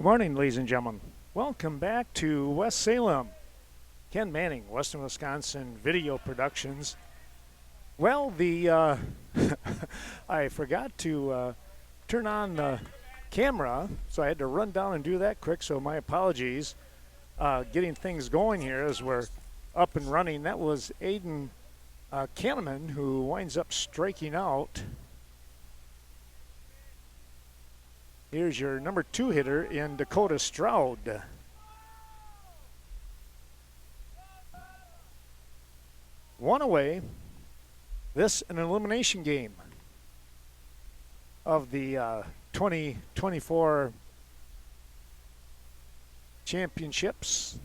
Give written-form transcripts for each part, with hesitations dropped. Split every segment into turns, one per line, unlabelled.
Good morning, ladies and gentlemen. Welcome back to West Salem. Ken Manning, Western Wisconsin Video Productions. Well, I forgot to turn on the camera, so I had to run down and do that quick, so my apologies. Getting things going here as we're up and running. That was Aiden Kahneman, who winds up striking out. Here's your number 2 hitter in Dakota Stroud. One away. This an elimination game of the 2024 championships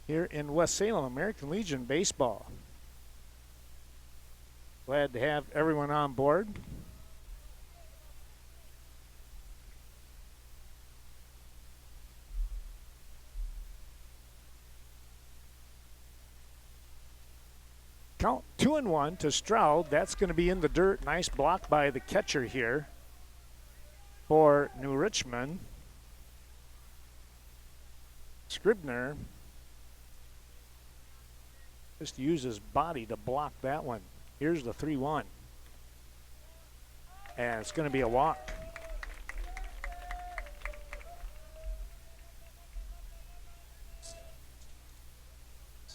here in West Salem, American Legion Baseball. Glad to have everyone on board. Count 2-1 to Stroud. That's going to be in the dirt. Nice block by the catcher here for New Richmond. Scribner just used his body to block that one. Here's the 3-1. And it's going to be a walk.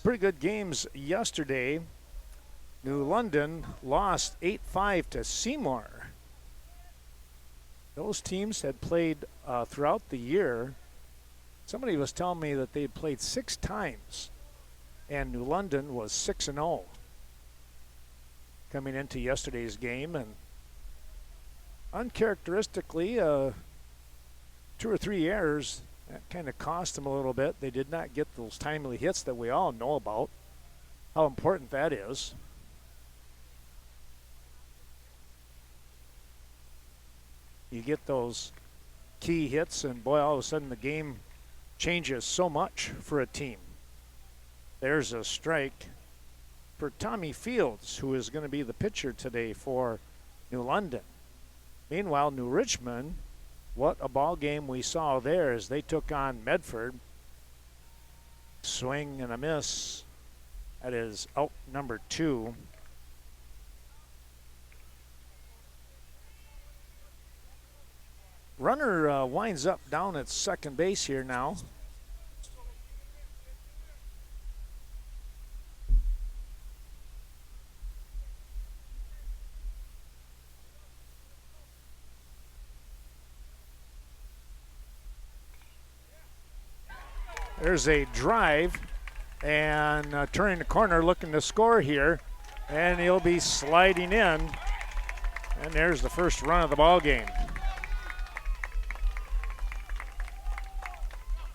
Pretty good games yesterday. New London lost 8-5 to Seymour. Those teams had played throughout the year. Somebody was telling me that they had played 6 times, and New London was 6-0 coming into yesterday's game. And uncharacteristically, 2 or 3 errors, that kind of cost them a little bit. They did not get those timely hits that we all know about, how important that is. You get those key hits, and boy, all of a sudden the game changes so much for a team. There's a strike for Tommy Fields, who is going to be the pitcher today for New London. Meanwhile, New Richmond, what a ball game we saw there as they took on Medford. Swing and a miss. That is out number 2. Runner winds up down at second base here now. There's a drive, and turning the corner looking to score here, and he'll be sliding in, and there's the first run of the ball game.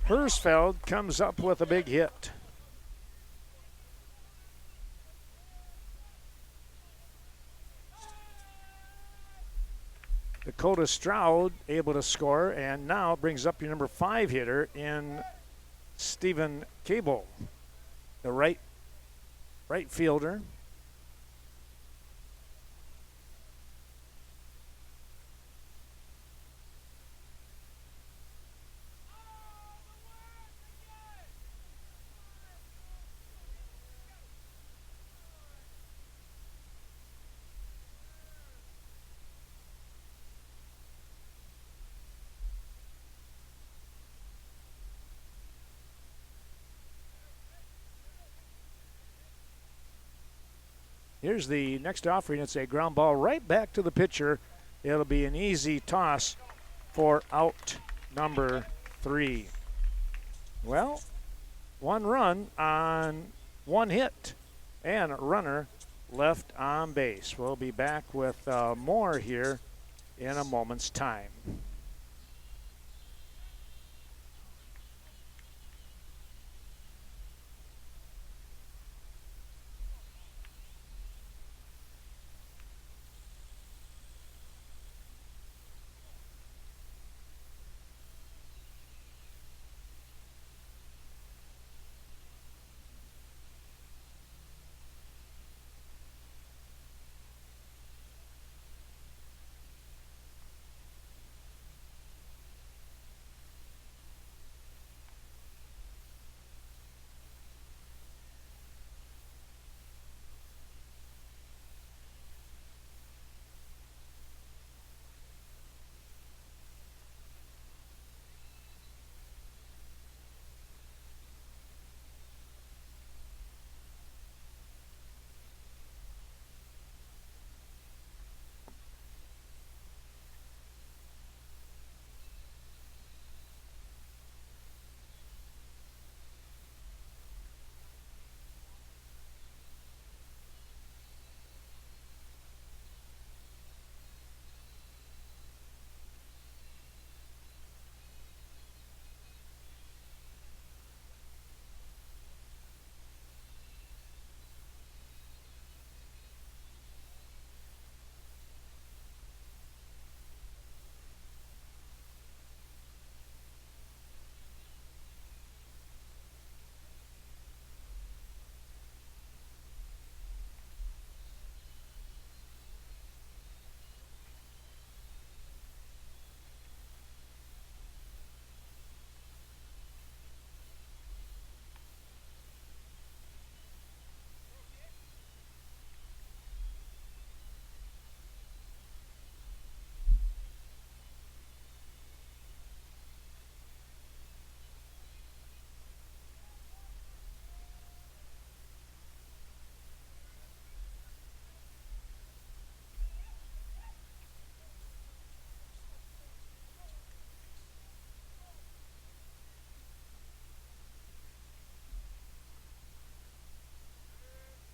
Hersfeld comes up with a big hit. Dakota Stroud able to score, and now brings up your number 5 hitter in Stephen Cable, the right fielder. Here's the next offering. It's a ground ball right back to the pitcher. It'll be an easy toss for out number 3. Well, 1 run on 1 hit and a runner left on base. We'll be back with more here in a moment's time.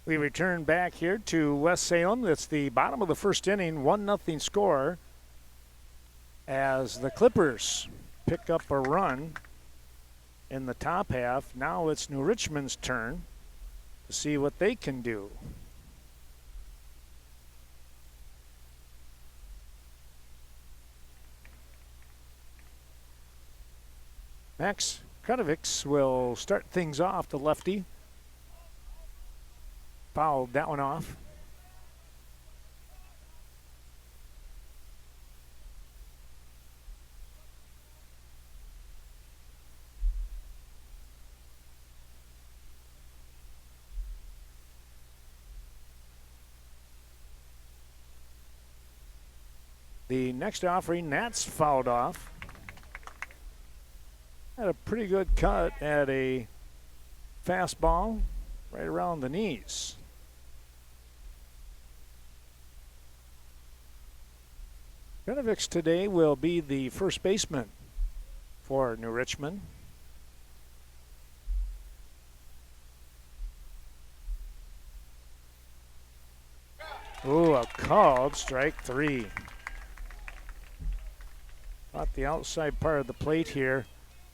We return back here to West Salem. It's the bottom of the first inning, 1-0 score as the Clippers pick up a run in the top half. Now it's New Richmond's turn to see what they can do. Max Kradovics will start things off, the lefty. Fouled that one off. The next offering, that's fouled off. Had a pretty good cut at a fastball right around the knees. Kradovics today will be the first baseman for New Richmond. Ooh, a called strike 3. Off the outside part of the plate here.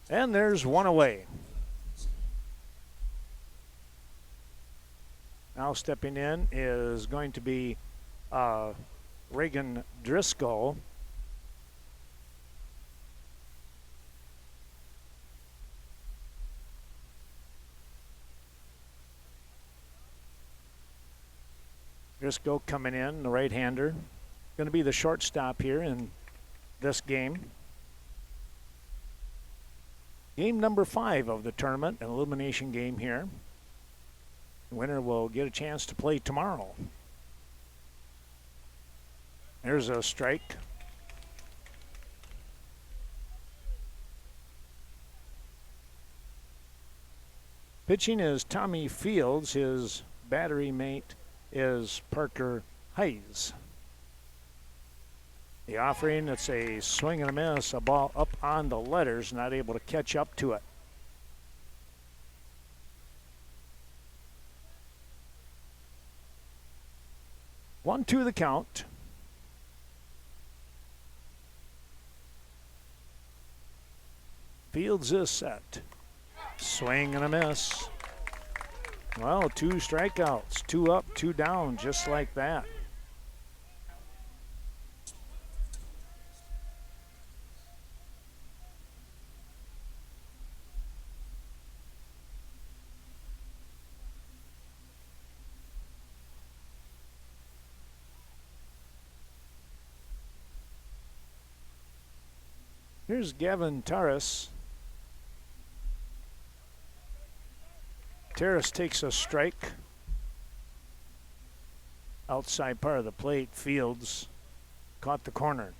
And there's one away. Now stepping in is going to be Reagan Driscoll. Driscoll coming in, the right-hander. Going to be the shortstop here in this game. Game number 5 of the tournament, an elimination game here. The winner will get a chance to play tomorrow. There's a strike. Pitching is Tommy Fields. His battery mate is Parker Hayes. The offering, it's a swing and a miss, a ball up on the letters, not able to catch up to it. One, two the count. Fields is set. Swing and a miss. Well, 2 strikeouts, 2 up, 2 down, just like that. Here's Gavin Taras. Taras takes a strike. Outside part of the plate, Fields caught the corner.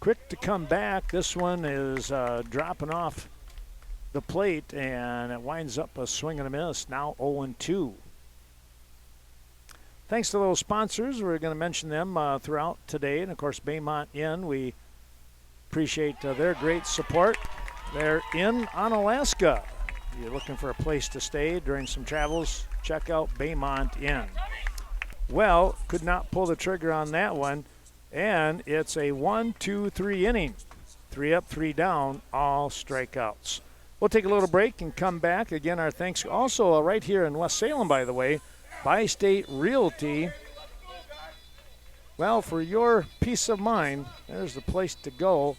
Quick to come back. This one is dropping off the plate, and it winds up a swing and a miss. Now 0-2. Thanks to those sponsors. We're going to mention them throughout today. And, of course, Baymont Inn. We appreciate their great support. They're in Onalaska. If you're looking for a place to stay during some travels, check out Baymont Inn. Well, could not pull the trigger on that one. And it's a 1-2-3 inning. 3 up, 3 down, all strikeouts. We'll take a little break and come back. Again, our thanks also right here in West Salem, by the way, Bi-State Realty. Well, for your peace of mind, there's the place to go,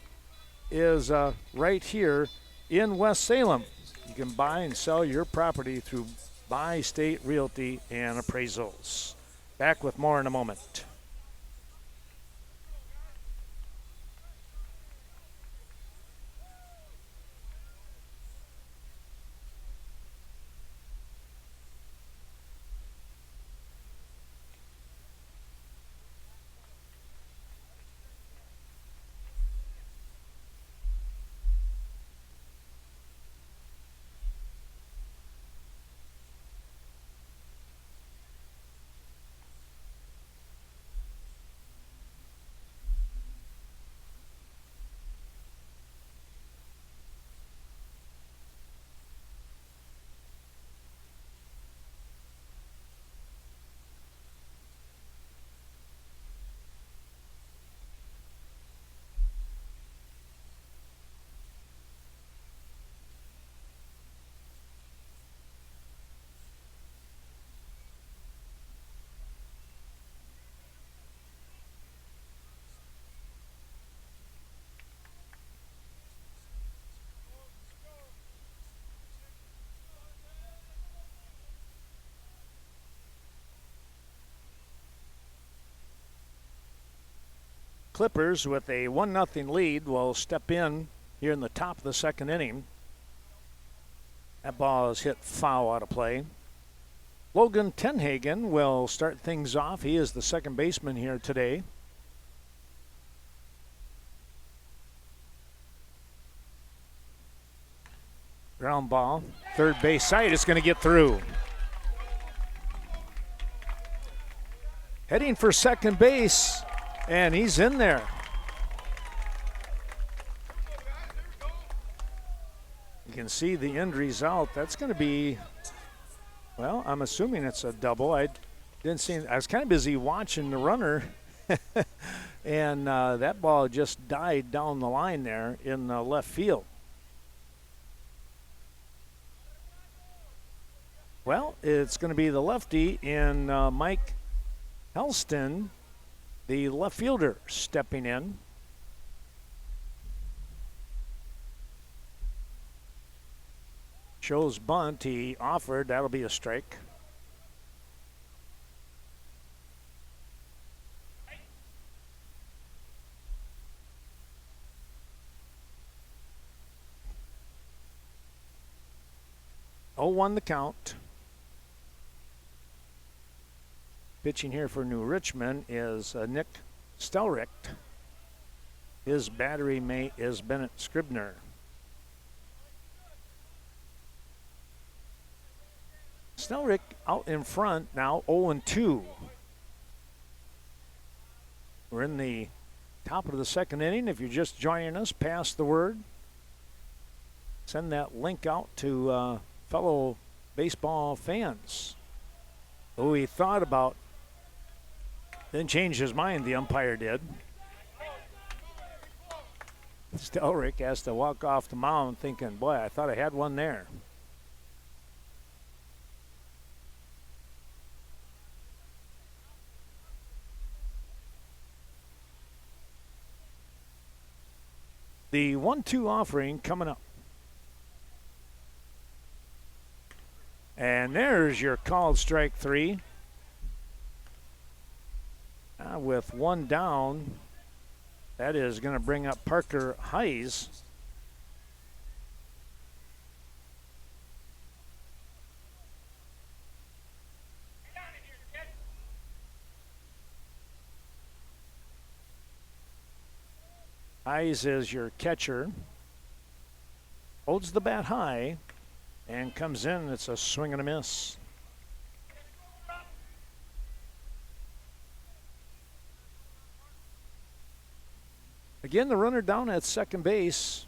is right here in West Salem. You can buy and sell your property through Bi-State Realty and Appraisals. Back with more in a moment. Clippers with a 1-0 lead will step in here in the top of the second inning. That ball is hit foul out of play. Logan Tenhagen will start things off. He is the second baseman here today. Ground ball, third base side is going to get through. Heading for second base, and he's in there. You can see the end result. That's going to be, well, I'm assuming it's a double. I didn't see, I was kind of busy watching the runner, and that ball just died down the line there in left field. Well, it's going to be the lefty in Mike Helston, the left fielder, stepping in. Shows bunt. He offered. That'll be a strike. Oh, 1 the count. Pitching here for New Richmond is Nick Stelricht. His battery mate is Bennett Scribner. Stelricht out in front now, 0-2. We're in the top of the second inning. If you're just joining us, pass the word. Send that link out to fellow baseball fans who he thought about. Then changed his mind, the umpire did. Stelricht has to walk off the mound thinking, boy, I thought I had one there. The 1-2 offering coming up. And there's your called strike 3. With 1 down, that is going to bring up Parker Hayes. Hayes is your catcher. Holds the bat high and comes in. It's a swing and a miss. Again, the runner down at second base.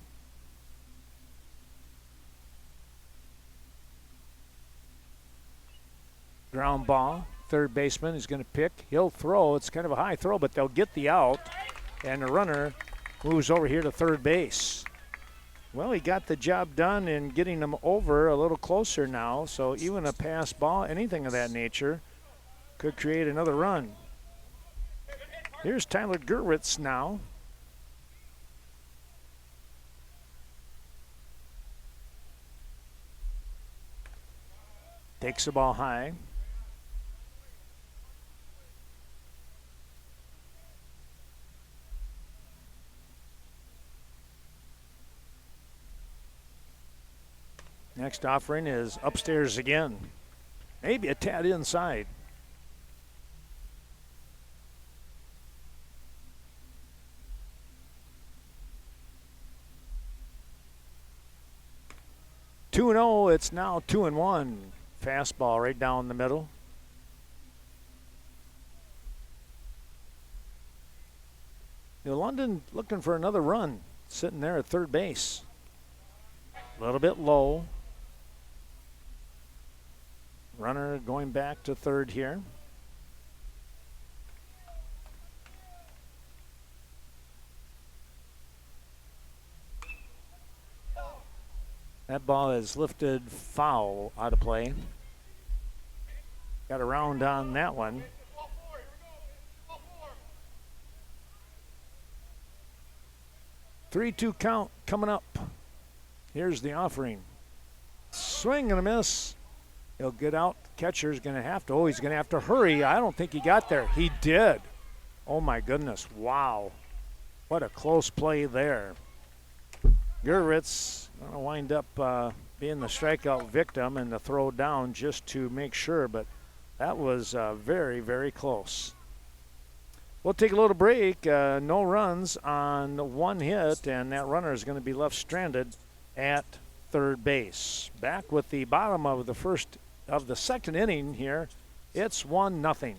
Ground ball. Third baseman is going to pick. He'll throw. It's kind of a high throw, but they'll get the out. And the runner moves over here to third base. Well, he got the job done in getting them over a little closer now. So even a pass ball, anything of that nature, could create another run. Here's Tyler Gerwitz now. Takes the ball high. Next offering is upstairs again. Maybe a tad inside. Two and 0. It's now 2-1. Fastball right down the middle. New London looking for another run, sitting there at third base. A little bit low. Runner going back to third here. That ball is lifted foul out of play. Got a round on that one. Three-two count coming up. Here's the offering. Swing and a miss. He'll get out. Catcher's going to have to. Oh, he's going to have to hurry. I don't think he got there. He did. Oh, my goodness. Wow. What a close play there. Gervitz going to wind up being the strikeout victim and the throw down just to make sure, but that was very, very close. We'll take a little break. No runs on one hit, and that runner is going to be left stranded at third base. Back with the bottom of the second inning here. It's 1-0.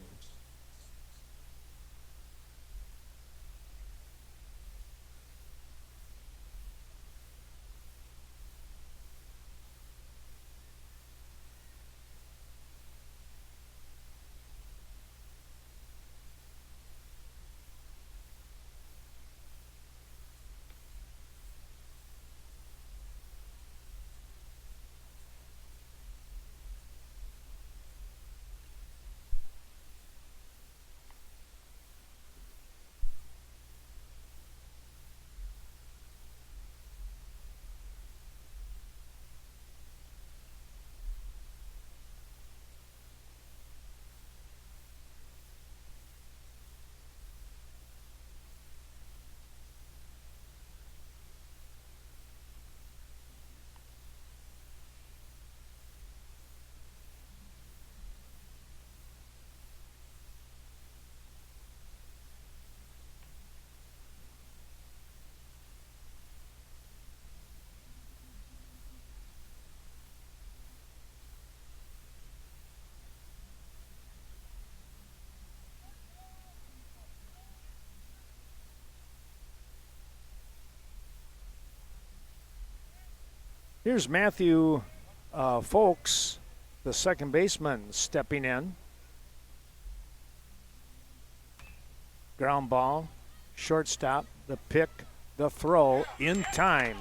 Here's Matthew Folks, the second baseman, stepping in. Ground ball, shortstop, the pick, the throw in time.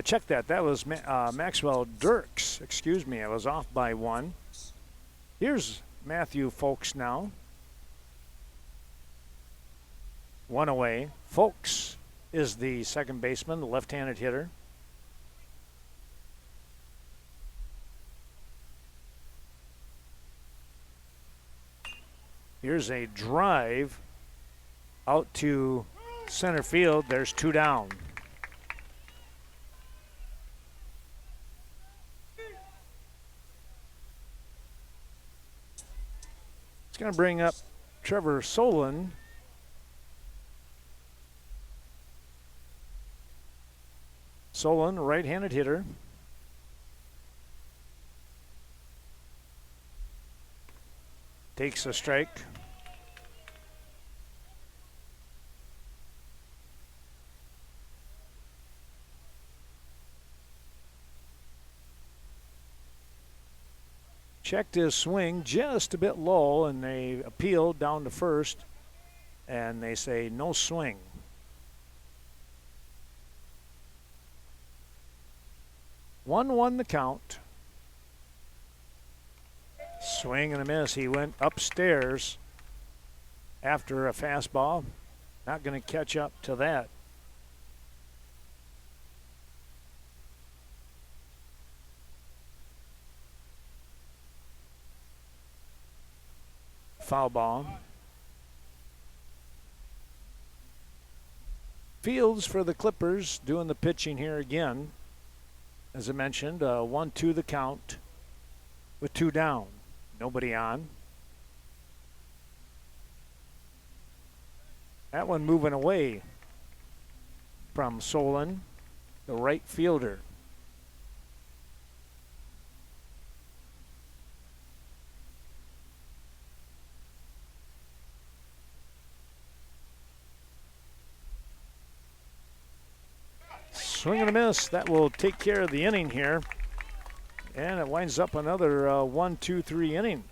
Check that. That was Maxwell Dirks. Excuse me, I was off by one. Here's Matthew Folks now. One away. Folks is the second baseman, the left-handed hitter. Here's a drive out to center field. There's two down. It's going to bring up Trevor Solon. Solon, right-handed hitter. Takes a strike. Checked his swing just a bit low, and they appealed down to first, and they say no swing. 1-1 the count. Swing and a miss. He went upstairs after a fastball. Not going to catch up to that. Foul ball. Fields for the Clippers doing the pitching here again. As I mentioned, 1-2 the count with two down. Nobody on. That one moving away from Solon, the right fielder. Swing and a miss. That will take care of the inning here. And it winds up another 1-2-3 inning.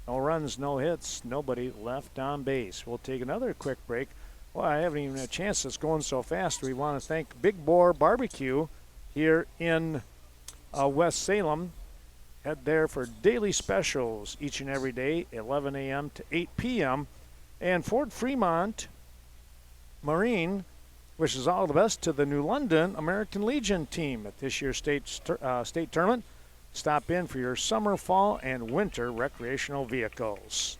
No runs, no hits, nobody left on base. We'll take another quick break. Well, I haven't even had a chance. It's going so fast. We want to thank Big Boar Barbecue here in West Salem. Head there for daily specials each and every day, 11 a.m. to 8 p.m. And Fort Fremont Marine wishes all the best to the New London American Legion team at this year's state tournament. Stop in for your summer, fall, and winter recreational vehicles.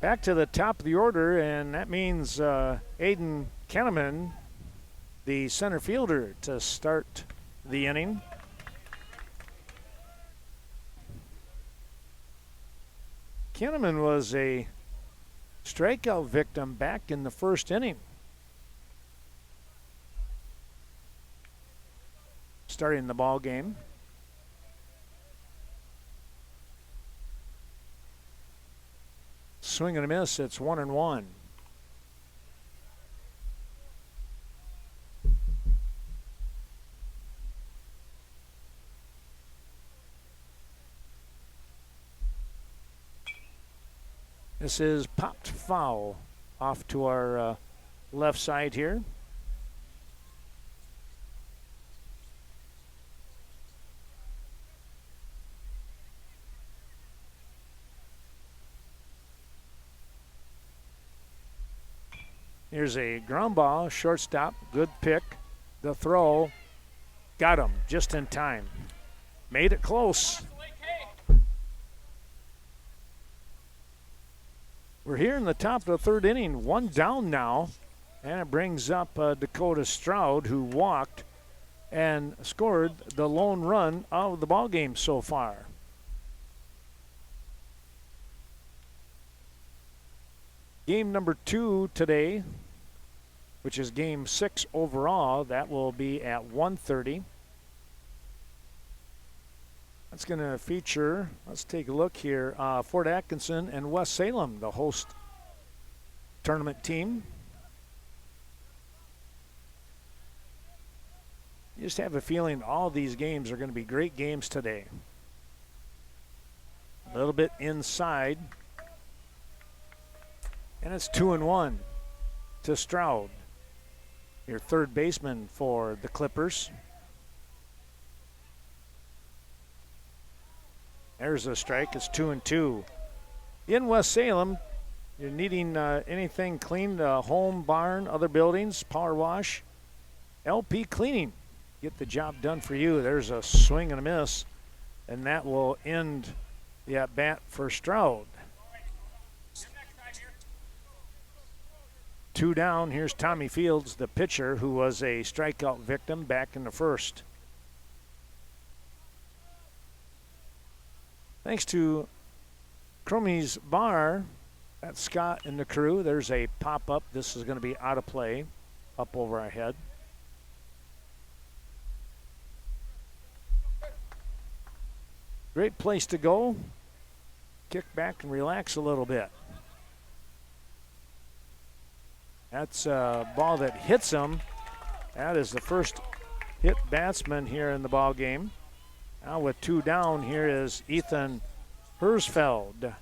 Back to the top of the order, and that means Aiden Kenneman, the center fielder, to start the inning. Kenneman was a strikeout victim back in the first inning. Starting the ball game. Swing and a miss, it's 1-1. This is popped foul off to our left side here. Here's a ground ball, shortstop, good pick. The throw, got him just in time. Made it close. We're here in the top of the third inning, one down now, and it brings up Dakota Stroud, who walked and scored the lone run of the ball game so far. Game number 2 today, which is game 6 overall, that will be at 1:30. That's going to feature, let's take a look here, Fort Atkinson and West Salem, the host tournament team. You just have a feeling all these games are going to be great games today. A little bit inside. And it's 2-1 to Stroud, your third baseman for the Clippers. There's a strike. It's 2-2. In West Salem, you're needing anything cleaned, home, barn, other buildings, power wash, LP Cleaning. Get the job done for you. There's a swing and a miss, and that will end the at-bat for Stroud. 2 down. Here's Tommy Fields, the pitcher, who was a strikeout victim back in the first. Thanks to Cromie's Bar, that's Scott and the crew. There's a pop-up. This is going to be out of play, up over our head. Great place to go. Kick back and relax a little bit. That's a ball that hits him. That is the first hit batsman here in the ball game. Now with 2 down, here is Ethan Hersfeld.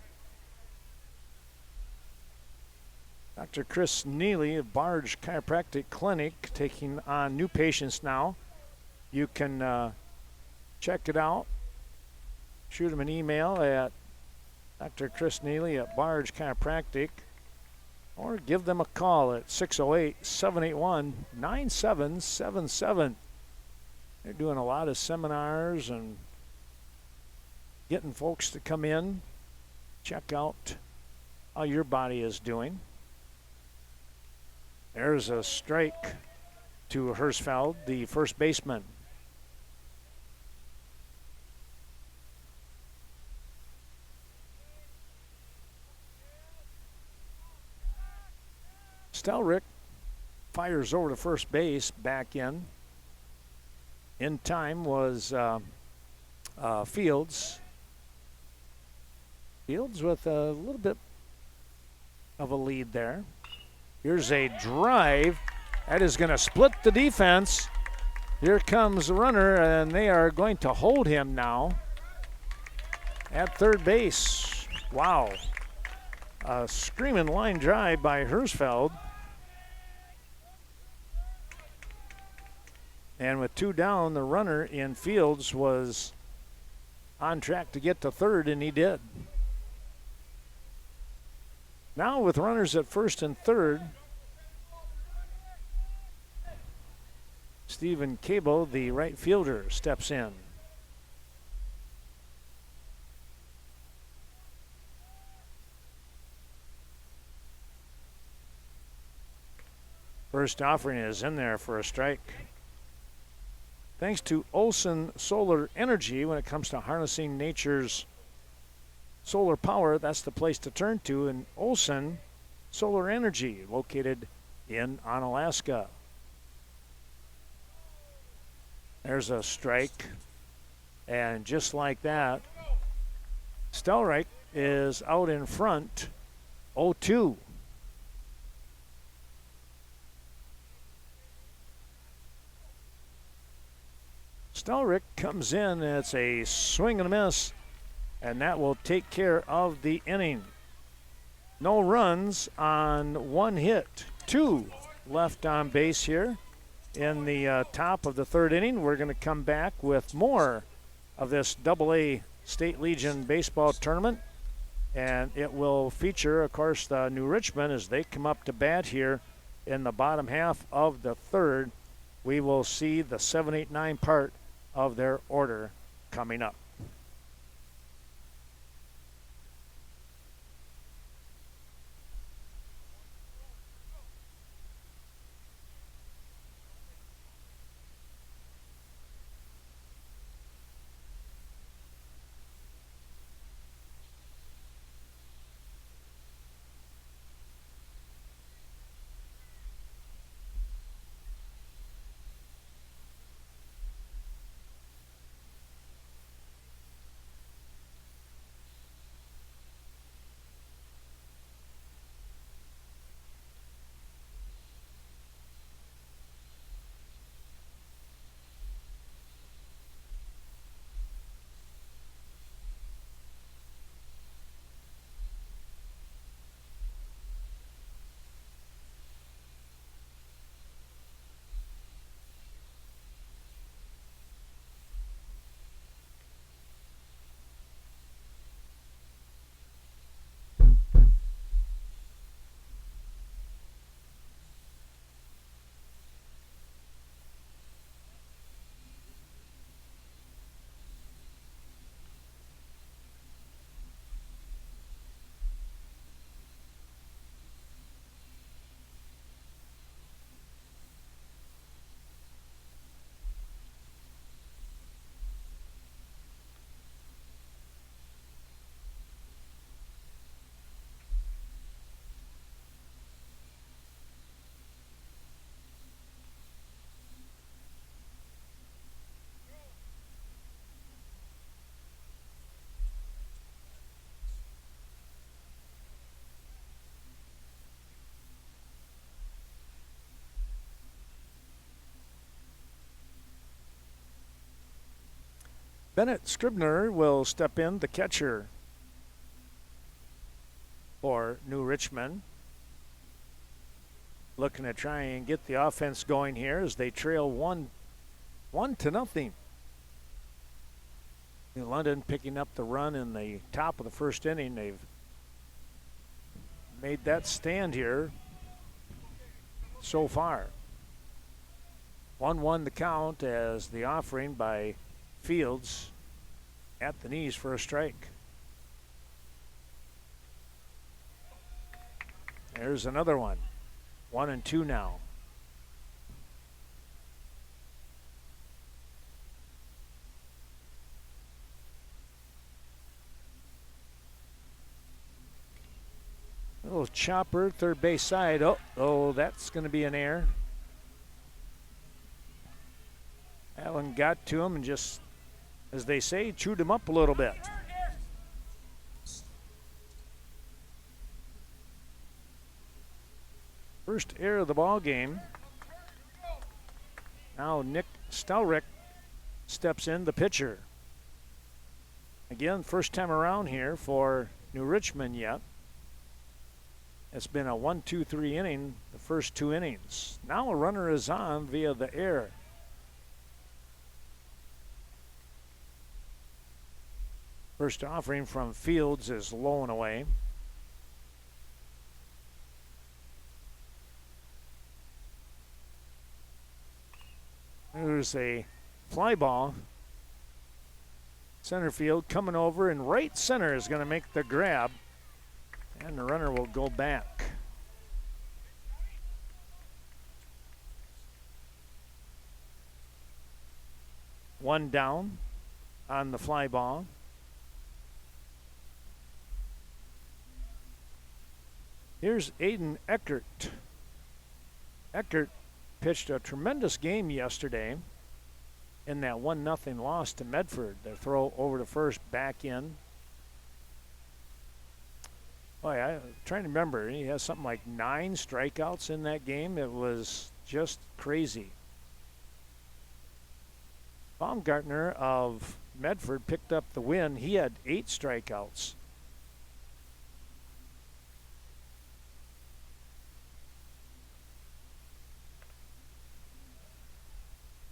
Dr. Chris Neely of Barge Chiropractic Clinic taking on new patients now. You can check it out. Shoot him an email at Dr. Chris Neely at Barge Chiropractic, or give them a call at 608-781-9777. They're doing a lot of seminars and getting folks to come in, check out how your body is doing. There's a strike to Hersfeld, the first baseman. Stelrick fires over to first base, back in. In time was Fields. Fields with a little bit of a lead there. Here's a drive. That is going to split the defense. Here comes the runner, and they are going to hold him now at third base. Wow. A screaming line drive by Hersfeld. And with 2 down, the runner in Fields was on track to get to third, and he did. Now with runners at first and third, Stephen Cabo, the right fielder, steps in. First offering is in there for a strike. Thanks to Olson Solar Energy, when it comes to harnessing nature's solar power, that's the place to turn to. And Olson Solar Energy, located in Onalaska. There's a strike. And just like that, Stelreich is out in front, 0-2. Stelreich comes in, it's a swing and a miss, and that will take care of the inning. No runs on one hit, 2 left on base here in the top of the third inning. We're going to come back with more of this AA State Legion baseball tournament, and it will feature, of course, the New Richmond as they come up to bat here in the bottom half of the third. We will see the 7-8-9 part of their order coming up. Bennett Scribner will step in, the catcher for New Richmond. Looking to try and get the offense going here as they trail 1-0. New London picking up the run in the top of the first inning. They've made that stand here so far. 1-1 the count as the offering by Fields at the knees for a strike. There's another one. 1-2 now. A little chopper, third base side. Oh, that's going to be an error. Allen got to him and just, as they say, chewed him up a little bit. First error of the ball game. Now Nick Stelreich steps in, the pitcher. Again, first time around here for New Richmond yet. It's been a 1-2-3 inning, the first 2 innings. Now a runner is on via the error. First offering from Fields is low and away. There's a fly ball. Center field coming over, and right center is going to make the grab. And the runner will go back. One down on the fly ball. Here's Aiden Eckert. Eckert pitched a tremendous game yesterday in that 1-0 loss to Medford. Their throw over to first, back in. Oh yeah, I'm trying to remember. He has something like 9 strikeouts in that game. It was just crazy. Baumgartner of Medford picked up the win. He had 8 strikeouts.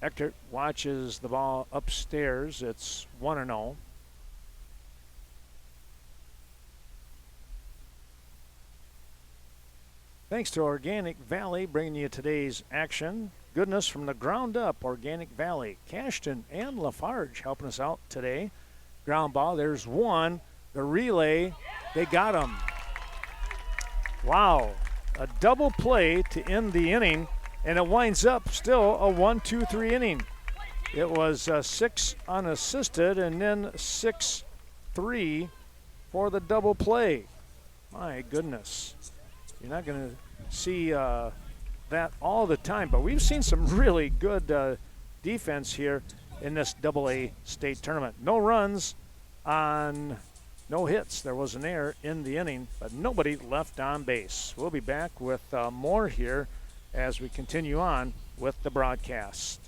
Eckert watches the ball upstairs. It's 1-0. Thanks to Organic Valley bringing you today's action. Goodness from the ground up, Organic Valley. Cashton and Lafarge helping us out today. Ground ball, there's one. The relay, they got him. Wow, a double play to end the inning, and it winds up still a 1-2-3 inning. It was 6 unassisted and then 6-3 for the double play. My goodness. You're not going to see that all the time, but we've seen some really good defense here in this AA state tournament. No runs on no hits. There was an error in the inning, but nobody left on base. We'll be back with more here as we continue on with the broadcast.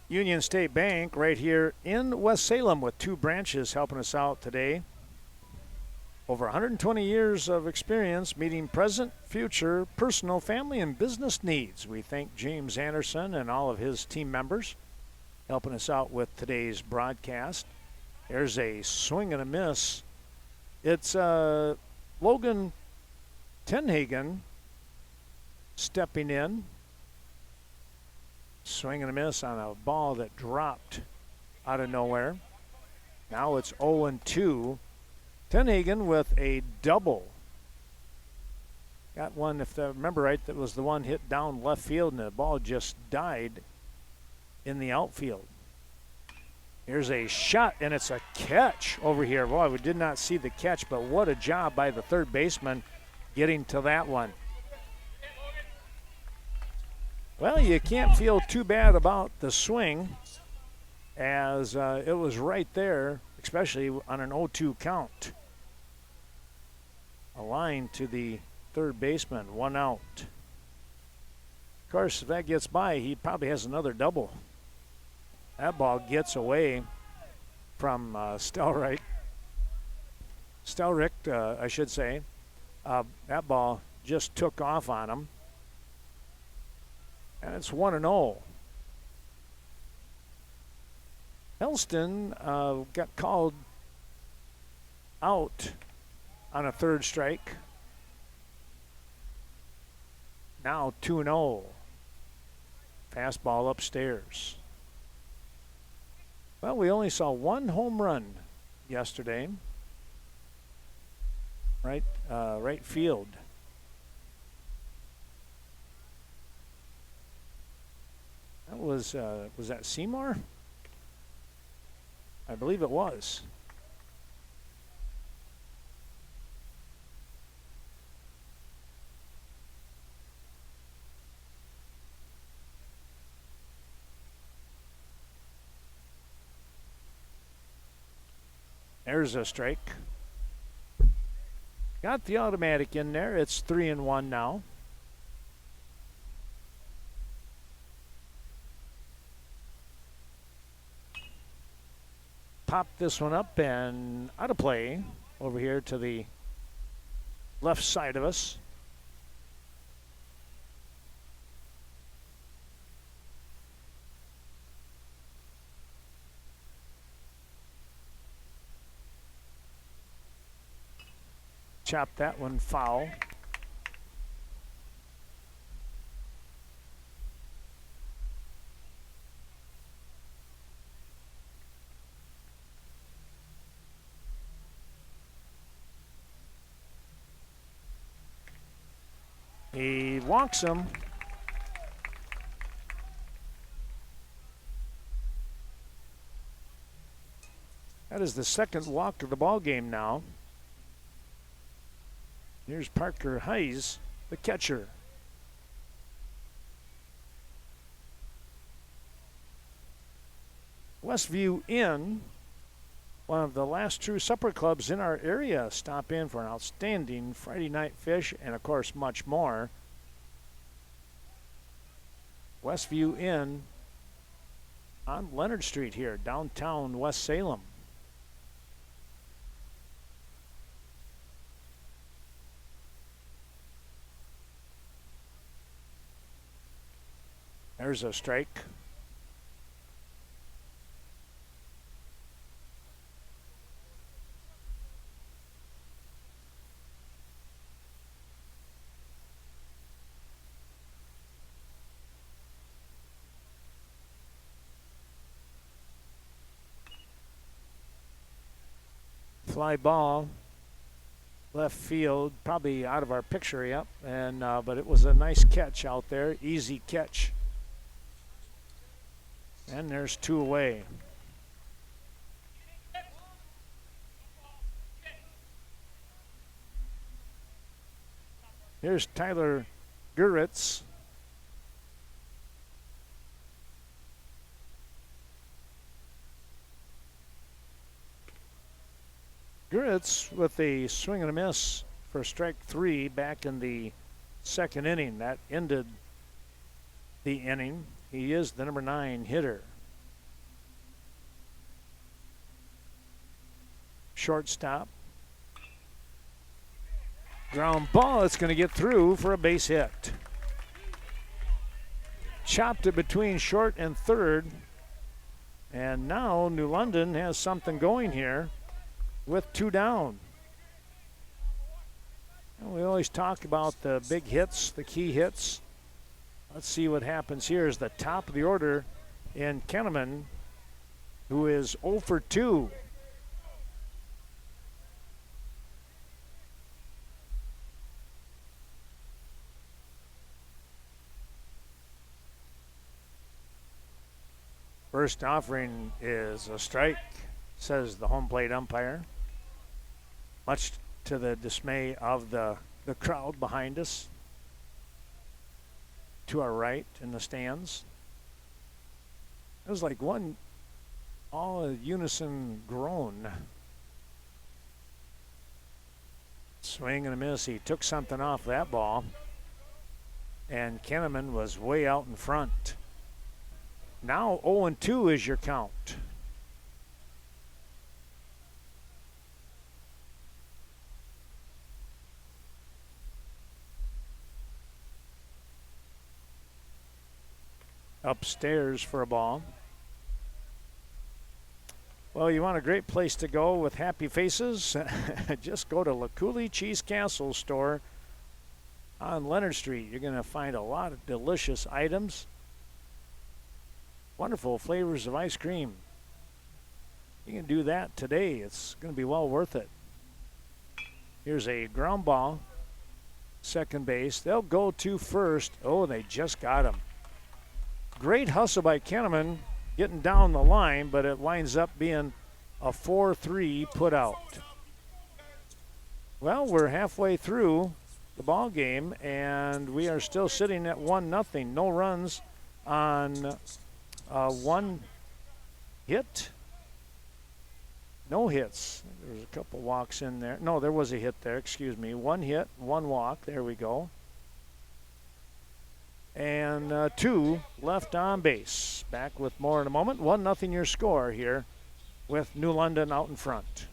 Union State Bank right here in West Salem with 2 branches helping us out today. Over 120 years of experience meeting present, future, personal, family, and business needs. We thank James Anderson and all of his team members helping us out with today's broadcast. There's a swing and a miss. It's Logan Tenhagen stepping in. Swing and a miss on a ball that dropped out of nowhere. Now it's 0-2. Tenhagen with a double. Got one, if I remember right, that was the one hit down left field, and the ball just died in the outfield. Here's a shot, and it's a catch over here. Boy, we did not see the catch, but what a job by the third baseman getting to that one. Well, you can't feel too bad about the swing, as it was right there, especially on an 0-2 count. A line to the third baseman, 1 out. Of course, if that gets by, he probably has another double. That ball gets away from Stelrick, I should say. That ball just took off on him. And it's 1-0. Helston got called out on a third strike. Now 2-0. Fastball upstairs. Well, we only saw one home run yesterday. Right field. That was that Seymour? I believe it was. There's a strike. Got the automatic in there. It's 3-1 now. Pop this one up and out of play over here to the left side of us. Chop that one foul. He walks him. That is the second walk of the ball game now. Here's Parker Hayes, the catcher. Westview Inn, one of the last true supper clubs in our area. Stop in for an outstanding Friday night fish and, of course, much more. Westview Inn on Leonard Street here, downtown West Salem. There's a strike. Fly ball, left field, probably out of our picture, yep. And but it was a nice catch out there, easy catch. And there's two away. Here's Tyler Guritz. Guritz with a swing and a miss for strike 3 back in the second inning. That ended the inning. He is the number 9 hitter. Shortstop. Ground ball. It's going to get through for a base hit. Chopped it between short and third. And now New London has something going here with 2 down. And we always talk about the big hits, the key hits. Let's see what happens here. Is the top of the order in Kenneman, who is 0 for 2. First offering is a strike, says the home plate umpire, much to the dismay of the crowd behind us. To our right in the stands. It was like one all unison groan. Swing and a miss. He took something off that ball. And Kenneman was way out in front. Now 0-2 is your count. Upstairs for a ball. Well, you want a great place to go with happy faces? Just go to LaCooley Cheese Castle store on Leonard Street. You're going to find a lot of delicious items. Wonderful flavors of ice cream. You can do that today. It's going to be well worth it. Here's a ground ball. Second base. They'll go to first. Oh, they just got him. Great hustle by Kenneman getting down the line, but it winds up being a 4-3 put out. Well, we're halfway through the ball game, and we are still sitting at 1-0. No runs on one hit. No hits. There's a couple walks in there. No, there was a hit there. Excuse me. One hit, one walk. There we go. And 2 left on base. Back with more in a moment. 1-0 your score here with New London out in front.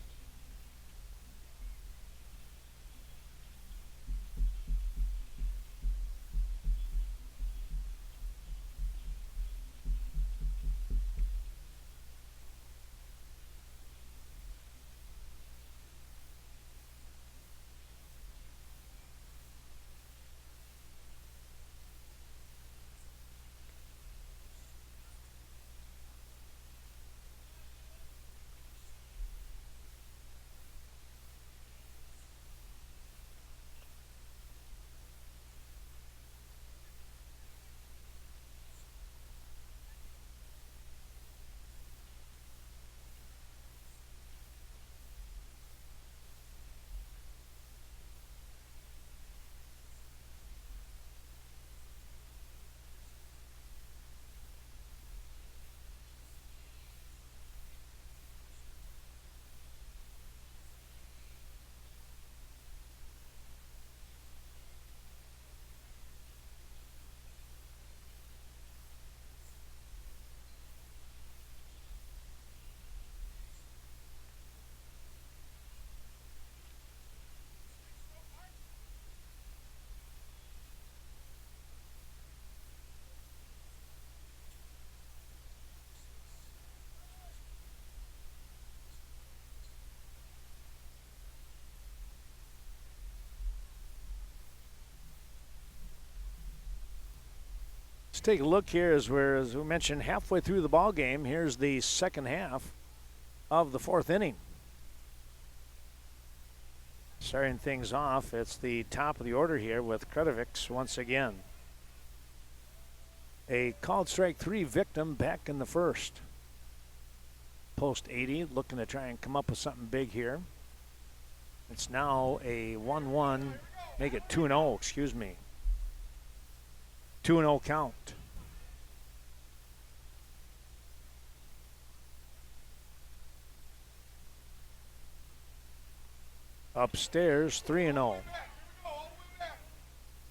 Let's take a look here as we mentioned, halfway through the ball game. Here's the second half of the 4th inning. Starting things off, it's the top of the order here with Kretovics once again. A called strike 3 victim back in the first. Post 80, looking to try and come up with something big here. It's now a 1-1, make it 2-0, excuse me. 2-0 count. Upstairs, 3-0.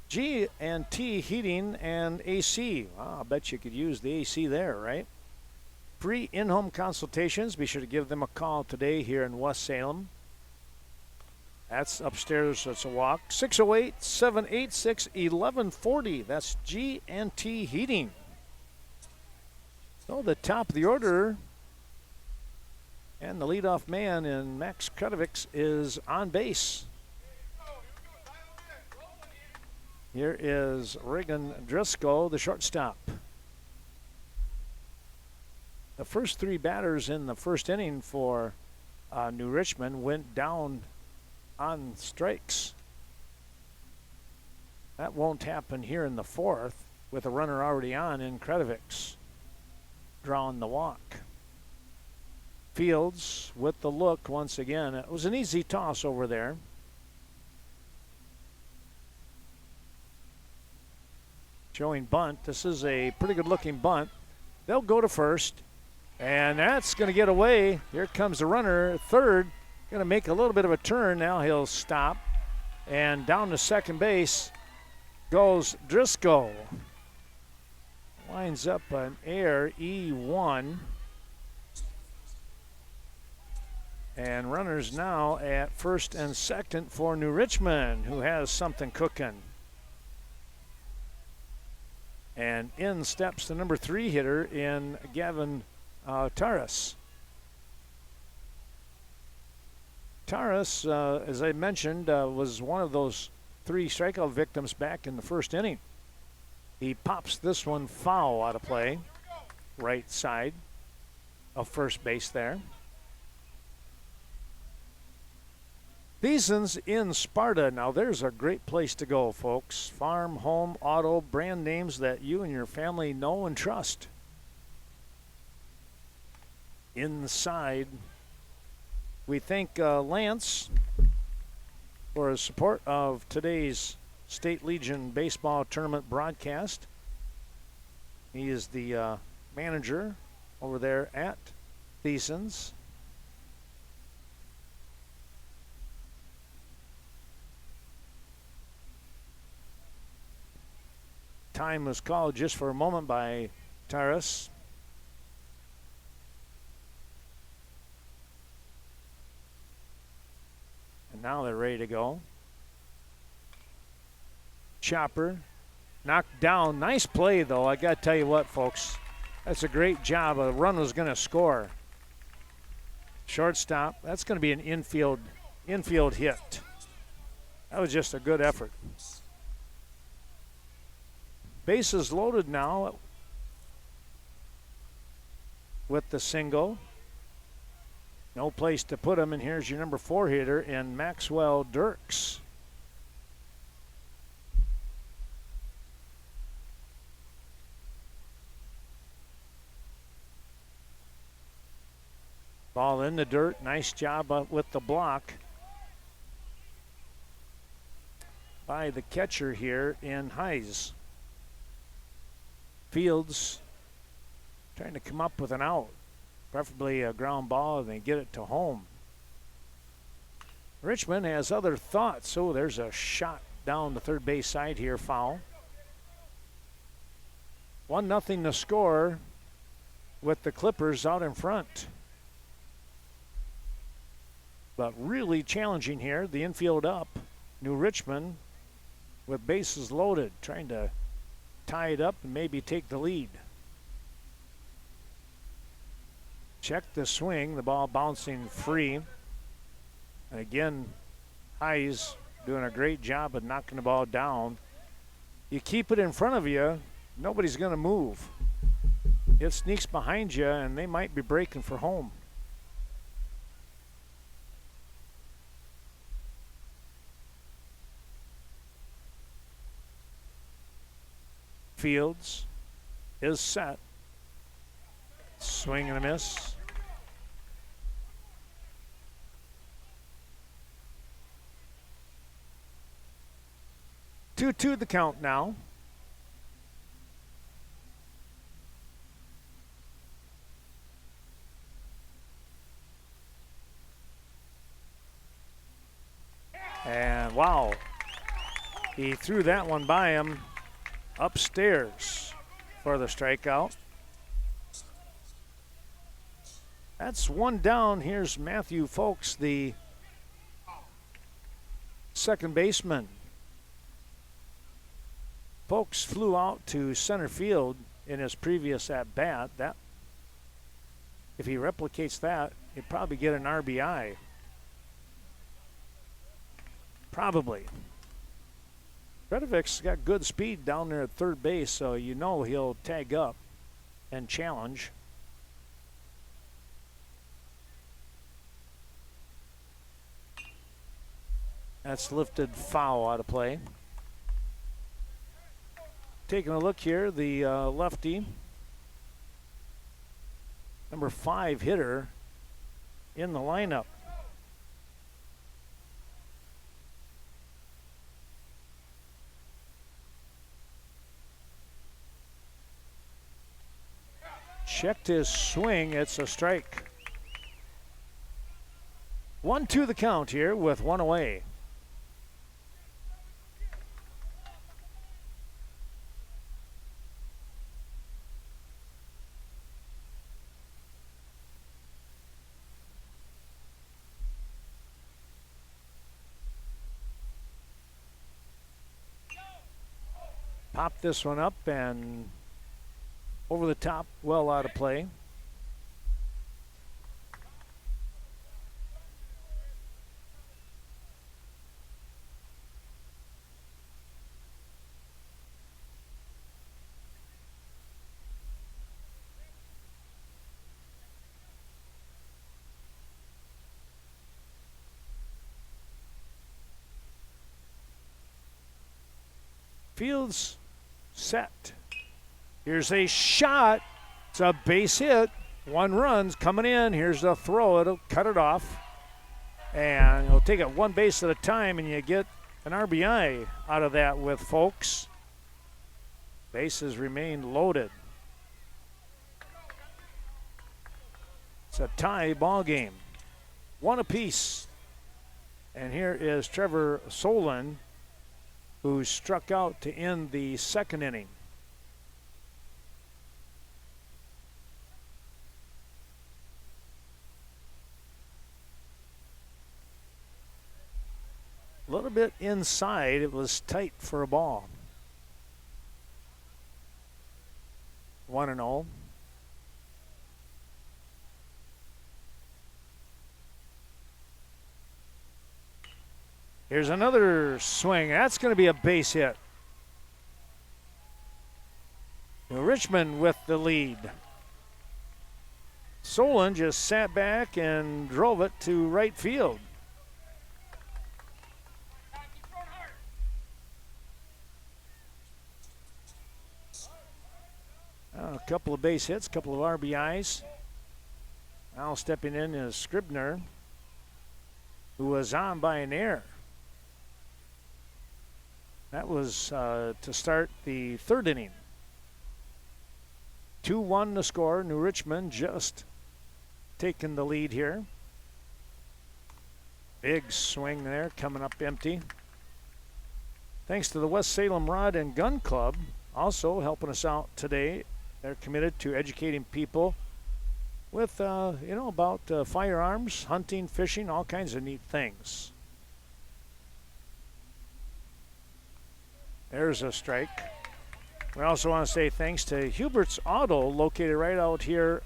G&T Heating and AC. Wow, I bet you could use the AC there, right? Free in-home consultations. Be sure to give them a call today here in West Salem. That's upstairs, that's a walk. 608-786-1140. That's G&T Heating. So the top of the order, and the leadoff man in Max Kretovics is on base. Here is Reagan Driscoll, the shortstop. The first 3 batters in the first inning for New Richmond went down on strikes. That won't happen here in the 4th with a runner already on in Kretovics, drawing the walk. Fields with the look once again. It was an easy toss over there. Showing bunt. This is a pretty good looking bunt. They'll go to first, and that's going to get away. Here comes the runner, third. Going to make a little bit of a turn. Now he'll stop. And down to second base goes Driscoll. Lines up an air E1. And runners now at first and second for New Richmond, who has something cooking. And in steps the number 3 hitter in Gavin Taras. Taras, as I mentioned, was one of those 3 strikeout victims back in the first inning. He pops this one foul out of play. right side of first base there. Thiessen's in Sparta. Now there's a great place to go, folks. Farm, home, auto, brand names that you and your family know and trust. Inside, we thank Lance for his support of today's State Legion Baseball Tournament broadcast. He is the manager over there at Thiessen's. Time was called just for a moment by Taras. And now they're ready to go. Chopper knocked down. Nice play, though. I got to tell you what, folks. That's a great job. A run was going to score. Shortstop. That's going to be an infield hit. That was just a good effort. Bases loaded now with the single. No place to put him, and here's your number 4 hitter in Maxwell Dirks. Ball in the dirt. Nice job with the block by the catcher here in Hayes. Fields trying to come up with an out, preferably a ground ball, and they get it to home. Richmond has other thoughts. Oh, there's a shot down the third base side here, foul. 1-0 to score with the Clippers out in front. But really challenging here, the infield up. New Richmond with bases loaded, trying to tie it up and maybe take the lead. Check the swing, the ball bouncing free. And again, Hayes doing a great job of knocking the ball down. You keep it in front of you, nobody's going to move. It sneaks behind you, and they might be breaking for home. Fields is set. Swing and a miss. Two the count now. And wow, he threw that one by him upstairs for the strikeout. That's one down. Here's Matthew Folks, the second baseman. Folks flew out to center field in his previous at-bat. That, if he replicates that, he'd probably get an RBI. Probably. Redovic's got good speed down there at third base, so you know he'll tag up and challenge. That's lifted foul out of play. Taking a look here, the lefty, number 5 hitter in the lineup. Checked his swing, it's a strike. 1-2 the count here with one away. Pop this one up and over the top, well out of play. Field's set. Here's a shot. It's a base hit. 1 run's coming in. Here's the throw. It'll cut it off. And you'll take it 1 base at a time, and you get an RBI out of that with folks. Bases remain loaded. It's a tie ball game. 1 apiece. And here is Trevor Solon, who struck out to end the 2nd inning. A little bit inside. It was tight for a ball. 1-0. Here's another swing. That's going to be a base hit. Richmond with the lead. Solon just sat back and drove it to right field. A couple of base hits, a couple of RBIs. Now stepping in is Scribner, who was on by an error. That was to start the 3rd inning. 2-1 the score. New Richmond just taking the lead here. Big swing there, coming up empty. Thanks to the West Salem Rod and Gun Club, also helping us out today. They're committed to educating people with, about firearms, hunting, fishing, all kinds of neat things. There's a strike. We also want to say thanks to Hubert's Auto, located right out here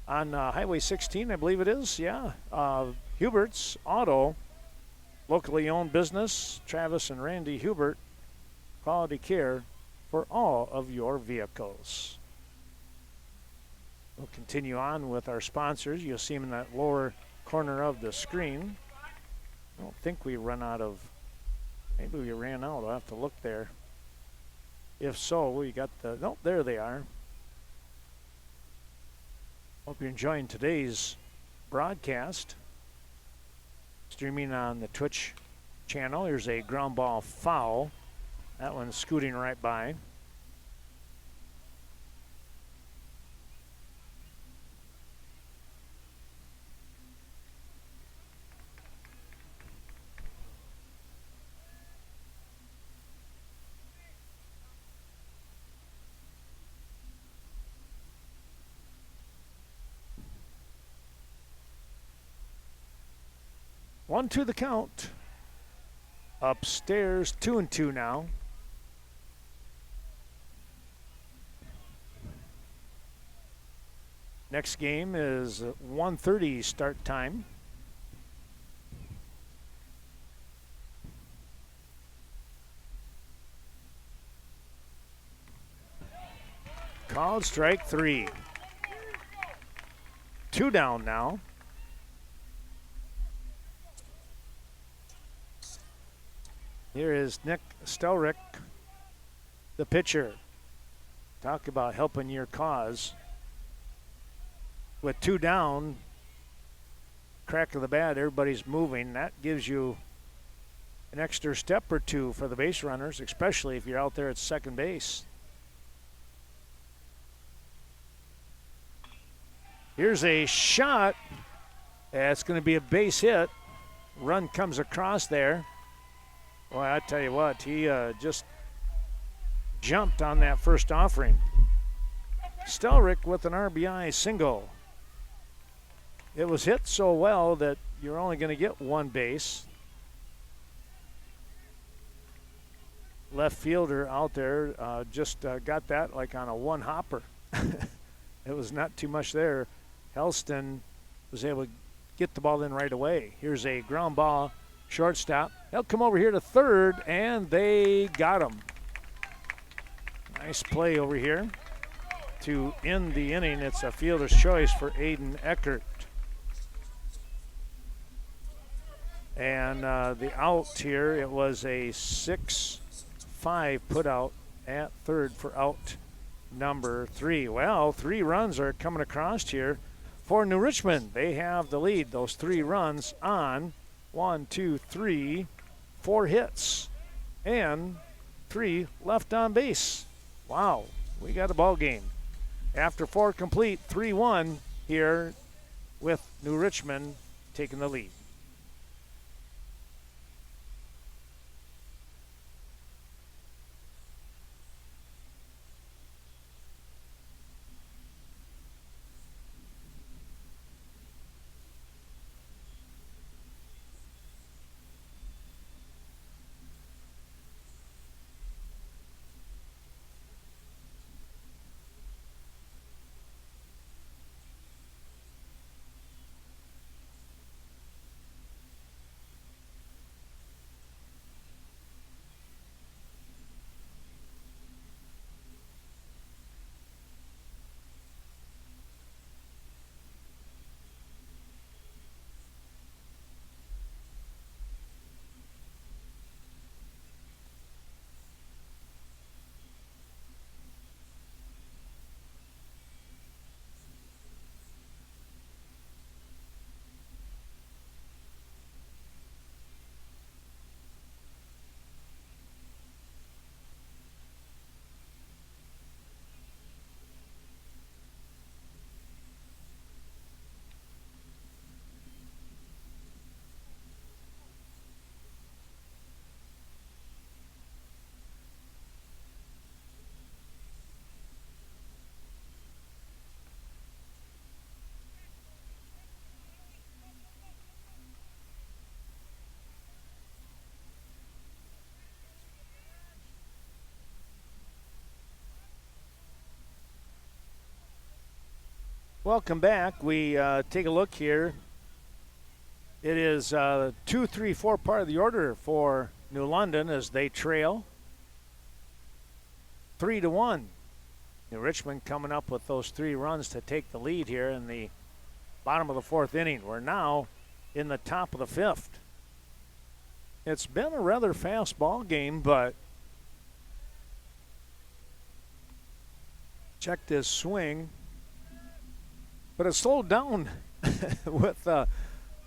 on Highway 16, I believe it is. Yeah, Hubert's Auto, locally owned business. Travis and Randy Hubert, quality care for all of your vehicles. We'll continue on with our sponsors. You'll see them in that lower corner of the screen. I don't think we run out of, maybe we ran out. I'll have to look there. If so, we got nope, there they are. Hope you're enjoying today's broadcast. Streaming on the Twitch channel. Here's a ground ball foul. That one's scooting right by. One to the count. Upstairs, 2-2 now. Next game is 1:30 start time. Called strike 3. 2 down now. Here is Nick Stelrick, the pitcher. Talk about helping your cause. With 2 down, crack of the bat, everybody's moving. That gives you an extra step or 2 for the base runners, especially if you're out there at second base. Here's a shot. It's going to be a base hit. Run comes across there. Boy, I tell you what, he just jumped on that first offering. Stelrick with an RBI single. It was hit so well that you're only going to get 1 base. Left fielder out there just got that like on a 1-hopper. It was not too much there. Helston was able to get the ball in right away. Here's a ground ball, shortstop. They'll come over here to third, and they got him. Nice play over here to end the inning. It's a fielder's choice for Aiden Eckert. And the out here, it was a 6-4 5 put out at third for out number 3. Well, 3 runs are coming across here for New Richmond. They have the lead. Those 3 runs on 1, 2, 3, 4 hits and 3 left on base. Wow, we got a ball game. After 4 complete, 3-1 here with New Richmond taking the lead. Welcome back. We take a look here. It is 2, 3, 4 part of the order for New London as they trail 3-1. New Richmond coming up with those 3 runs to take the lead here in the bottom of the 4th inning. We're now in the top of the 5th. It's been a rather fast ball game, but check this swing. But it slowed down with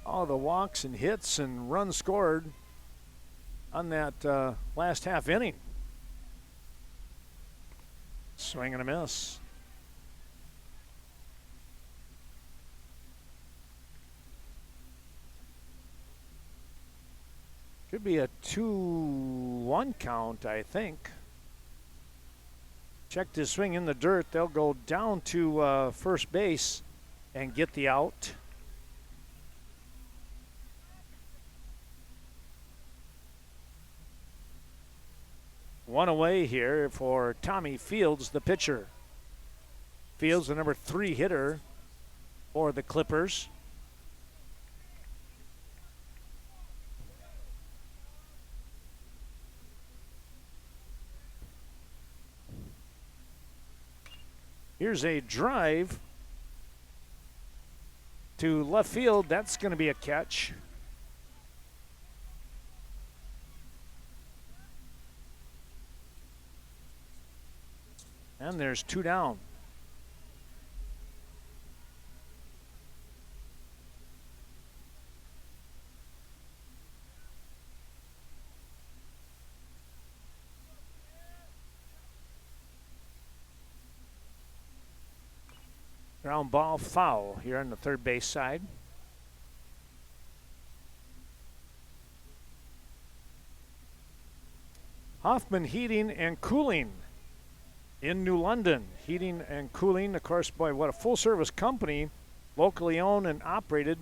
all the walks and hits and runs scored on that last half inning. Swing and a miss. Could be a 2-1 count, I think. Check this swing in the dirt. They'll go down to first base and get the out. One away here for Tommy Fields, the pitcher. Fields, the number 3 hitter for the Clippers. Here's a drive to left field. That's going to be a catch. And there's 2 down. Ground ball foul here on the third base side. Hoffman Heating and Cooling in New London. Heating and Cooling, of course, boy, what a full-service company, locally owned and operated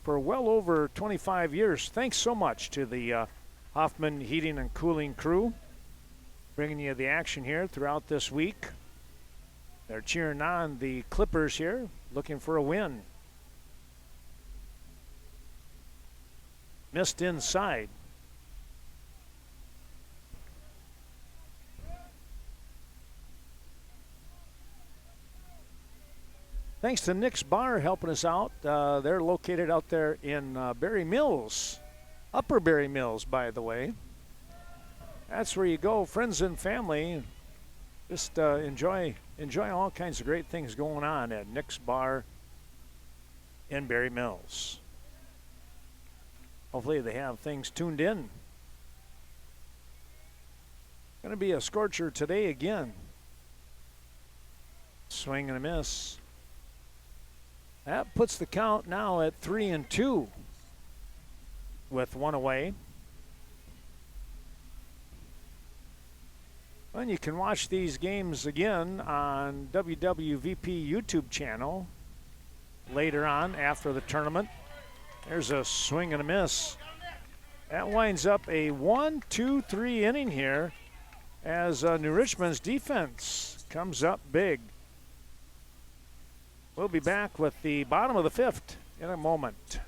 for well over 25 years. Thanks so much to the Hoffman Heating and Cooling crew, bringing you the action here throughout this week. They're cheering on the Clippers here, looking for a win. Missed inside. Thanks to Nick's Bar helping us out. They're located out there in Berry Mills, Upper Berry Mills, by the way. that's where you go, friends and family. Just enjoy all kinds of great things going on at Nick's Bar in Berry Mills. Hopefully they have things tuned in. Going to be a scorcher today again. Swing and a miss. That puts the count now at 3-2 with one away. And you can watch these games again on WWVP YouTube channel later on after the tournament. There's a swing and a miss. That winds up a 1-2-3 inning here as New Richmond's defense comes up big. We'll be back with the bottom of the fifth in a moment.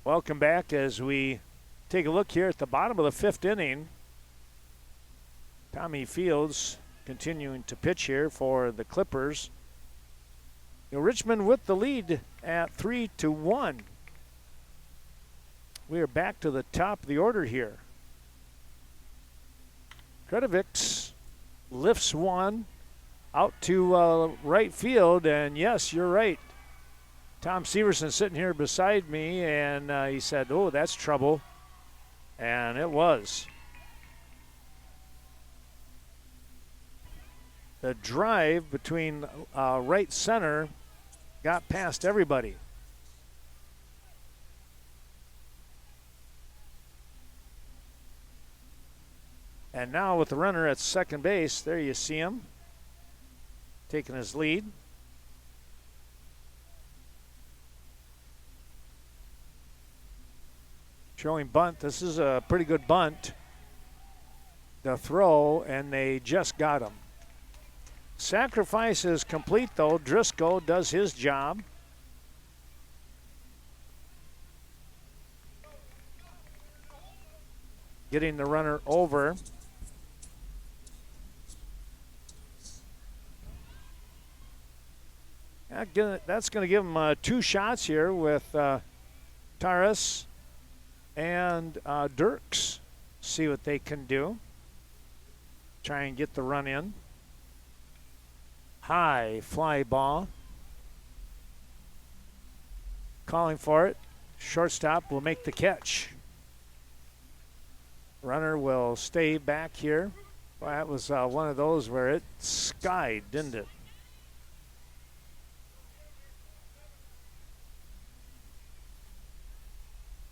Welcome back as we take a look here at the bottom of the fifth inning. Tommy Fields continuing to pitch here for the Clippers. Richmond with the lead at 3-1. We are back to the top of the order here. Kredovics lifts one out to right field, and yes, you're right. Tom Severson sitting here beside me, and he said, oh, that's trouble. And it was. The drive between right center got past everybody. And now with the runner at second base, there you see him taking his lead. Showing bunt. This is a pretty good bunt. The throw, and they just got him. Sacrifice is complete, though. Driscoll does his job. Getting the runner over. That's going to give him 2 shots here with Taras and Dirks. See what they can do. Try and get the run in. High fly ball. Calling for it. Shortstop will make the catch. Runner will stay back here. Well, that was one of those where it skied, didn't it?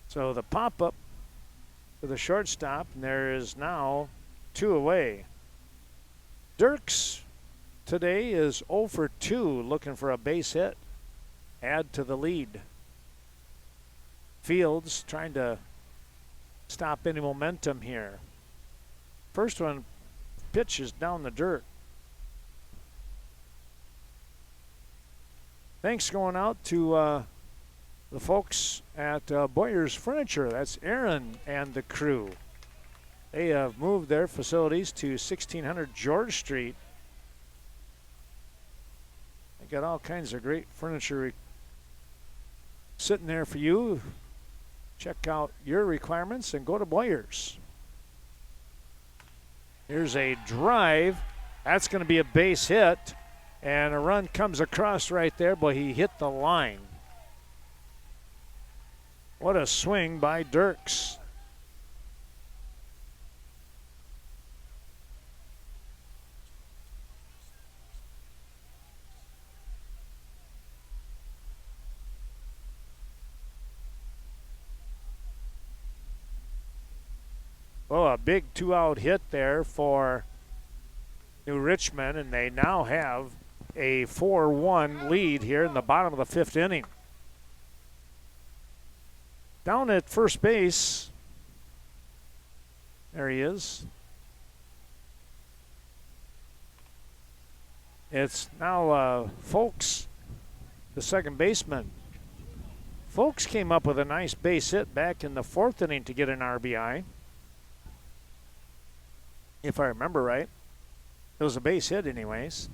So the pop-up for the shortstop, and there is now 2 away. Dirks today is 0 for 2, looking for a base hit. Add to the lead. Fields trying to stop any momentum here. First one pitches down the dirt. Thanks going out to the folks at Boyer's Furniture. That's Aaron and the crew. They have moved their facilities to 1600 George Street. They got all kinds of great furniture sitting there for you. Check out your requirements and go to Boyers. Here's a drive. That's going to be a base hit. And a run comes across right there, but he hit the line. What a swing by Dirks. Oh, a big 2-out hit there for New Richmond, and they now have a 4-1 lead here in the bottom of the 5th inning. Down at first base, there he is. It's now Folks, the second baseman. Folks came up with a nice base hit back in the 4th inning to get an RBI. If I remember right. It was a base hit anyways.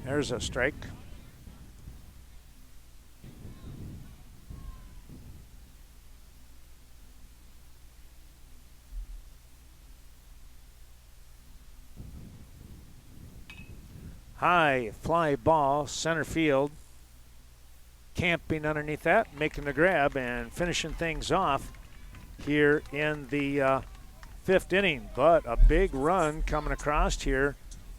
There's a strike. High fly ball, center field. Camping underneath that, making the grab and finishing things off here in the 5th inning. But a big run coming across here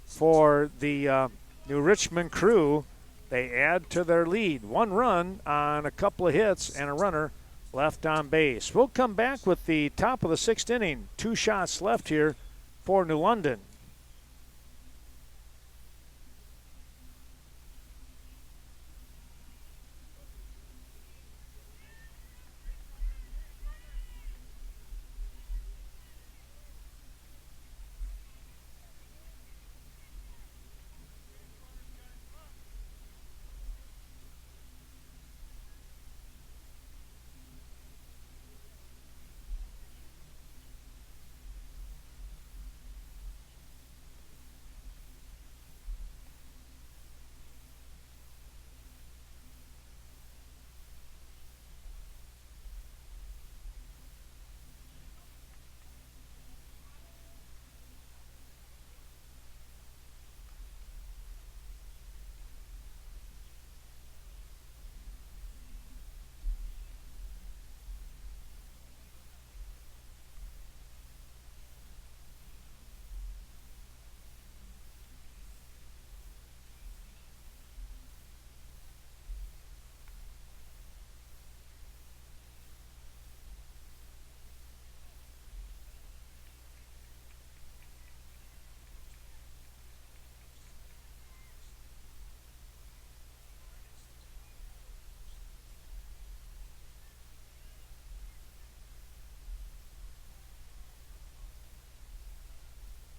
for the New Richmond crew. They add to their lead. 1 run on a couple of hits and a runner left on base. We'll come back with the top of the 6th inning. 2 shots left here for New London.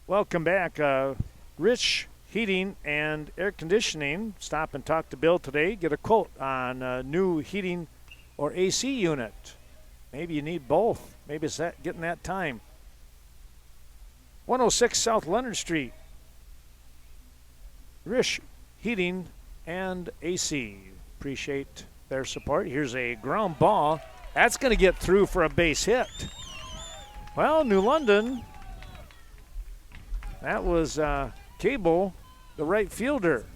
Welcome back. Rich Heating and Air Conditioning. Stop and talk to Bill today. Get a quote on a new heating or AC unit. Maybe you need both. Maybe it's getting that time. 106 South Leonard Street. Rich Heating and AC. Appreciate their support. Here's a ground ball. That's going to get through for a base hit. Well, New London. That was Cable, the right fielder.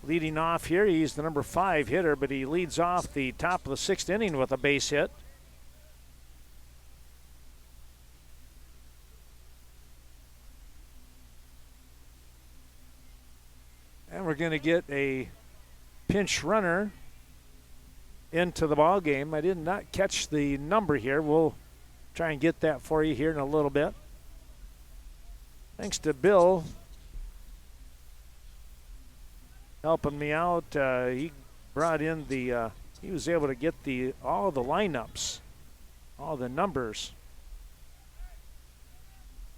Leading off here, he's the number 5 hitter, but he leads off the top of the 6th inning with a base hit. And we're going to get a pinch runner into the ball game. I did not catch the number here. We'll try and get that for you here in a little bit. Thanks to Bill helping me out. He brought in the, he was able to get all the lineups, all the numbers.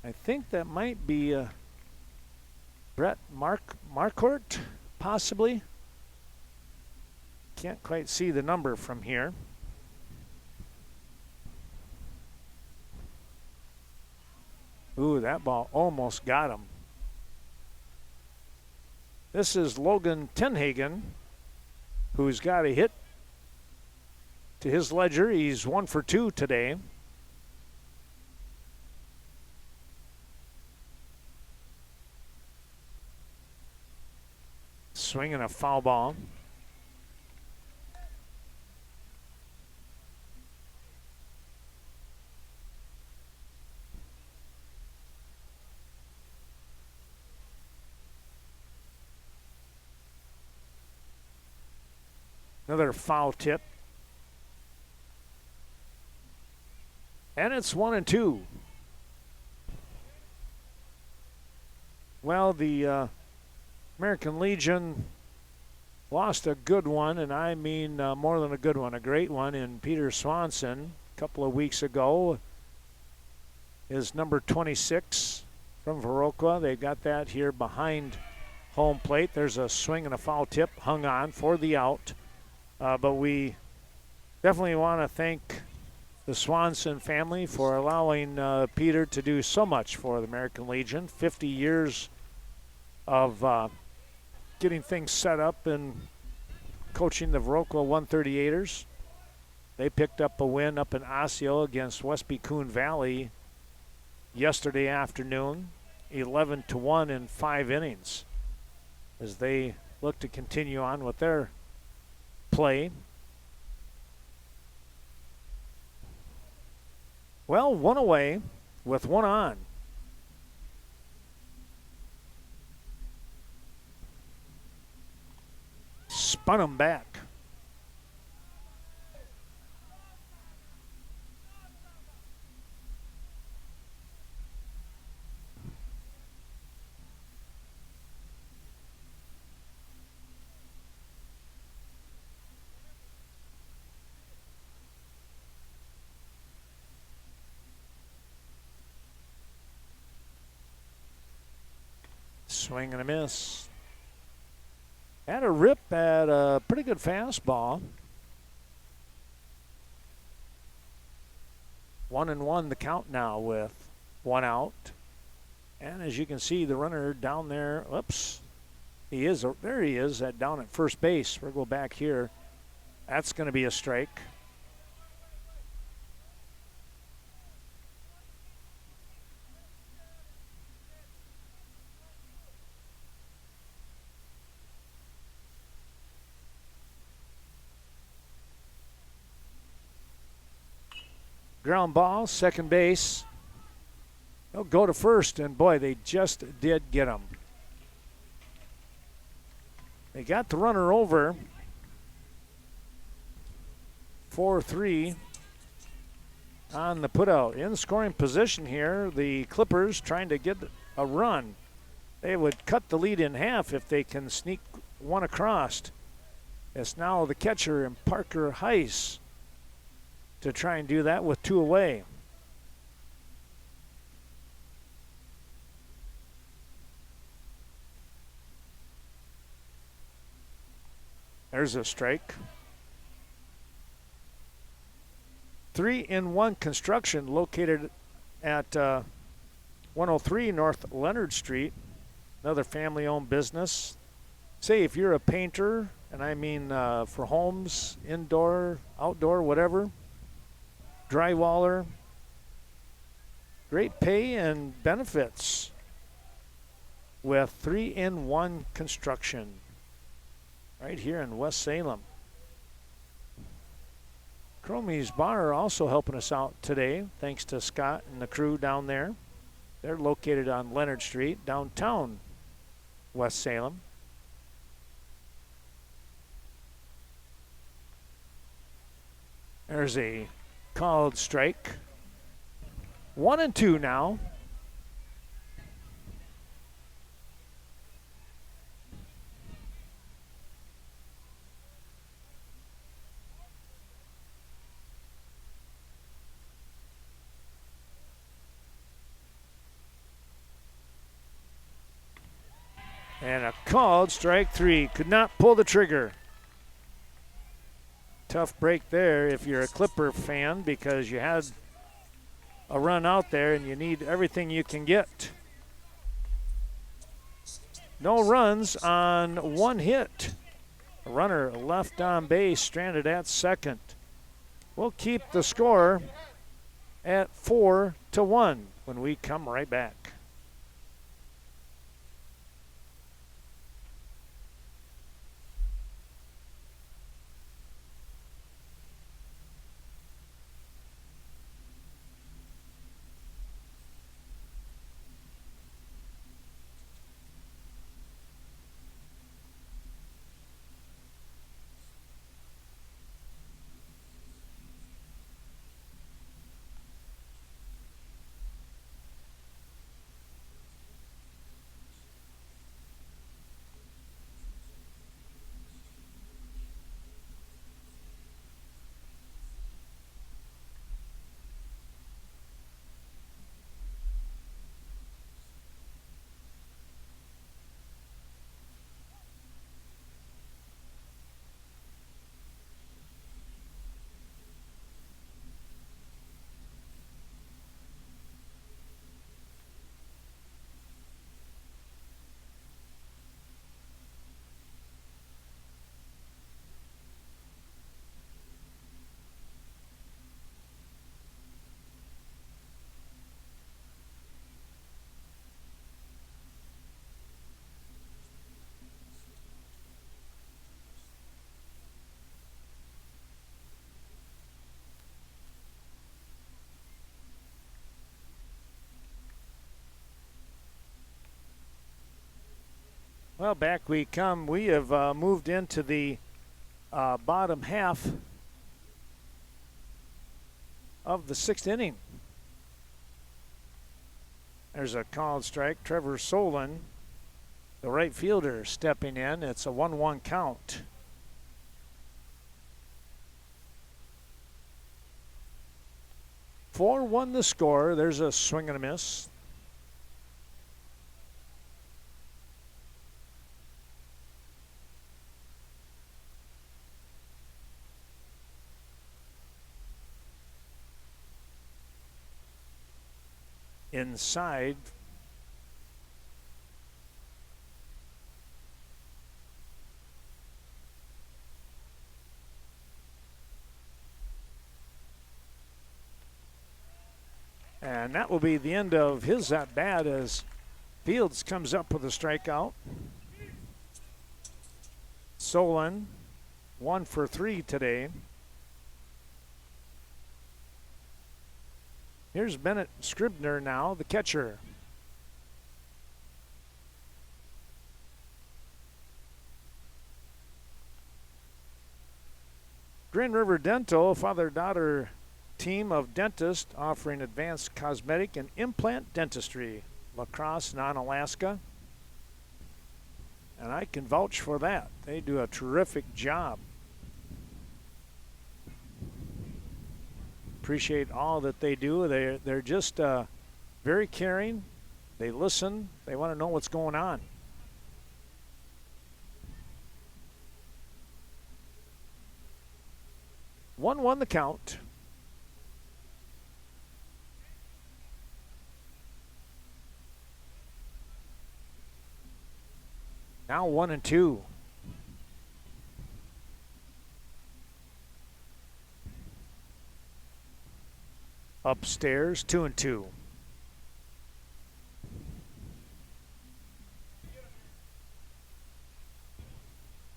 I think that might be Brett Marcourt, possibly. Can't quite see the number from here. Ooh, that ball almost got him. This is Logan Tenhagen, who's got a hit to his ledger. He's 1 for 2 today. Swinging a foul ball. Another foul tip. And it's 1-2. Well, the American Legion lost a good one, and I mean more than a good one, a great one in Peter Swanson a couple of weeks ago. Is number 26 from Viroqua. They got that here behind home plate. There's a swing and a foul tip hung on for the out. But we definitely want to thank the Swanson family for allowing Peter to do so much for the American Legion. 50 years of getting things set up and coaching the Viroqua 138ers. They picked up a win up in Osseo against Westby Coon Valley yesterday afternoon, 11-1 in 5 innings, as they look to continue on with their play. Well, one away with one on. Spun him back. Swing and a miss. Had a rip at a pretty good fastball. 1-1 the count now with one out. And as you can see, the runner down there, oops, there he is down at first base. We'll go back here. That's going to be a strike. Ground ball, second base. They'll go to first, and boy, they just did get him. They got the runner over. 4-3 on the putout. In scoring position here, the Clippers trying to get a run. They would cut the lead in half if they can sneak one across. It's now the catcher and Parker Heiss to try and do that with 2 away. There's a strike. 3-in-1 Construction located at 103 North Leonard Street. Another family-owned business. Say if you're a painter, and I mean for homes, indoor, outdoor, whatever, drywaller, great pay and benefits with 3-in-1 Construction right here in West Salem. Cromie's Bar also helping us out today, thanks to Scott and the crew down there. They're located on Leonard Street, downtown West Salem. There's a called strike. 1-2 now. And a called strike 3. Could not pull the trigger. Tough break there if you're a Clipper fan, because you had a run out there, and you need everything you can get. No runs on one hit. A runner left on base, stranded at second. We'll keep the score at 4-1 when we come right back. Well, back we come. We have moved into the bottom half of the 6th inning. There's a called strike. Trevor Solon, the right fielder, stepping in. It's a 1-1 count. "4-1 the score." There's a swing and a miss. Inside. And that will be the end of his at-bat as Fields comes up with a strikeout. Solon, 1 for 3 today. Here's Bennett Scribner now, the catcher. Green River Dental, father-daughter team of dentists offering advanced cosmetic and implant dentistry. La Crosse, non-Alaska. And I can vouch for that. They do a terrific job. Appreciate all that they do. They're just very caring. They listen. They want to know what's going on. One the count. Now 1-2. Upstairs, 2-2.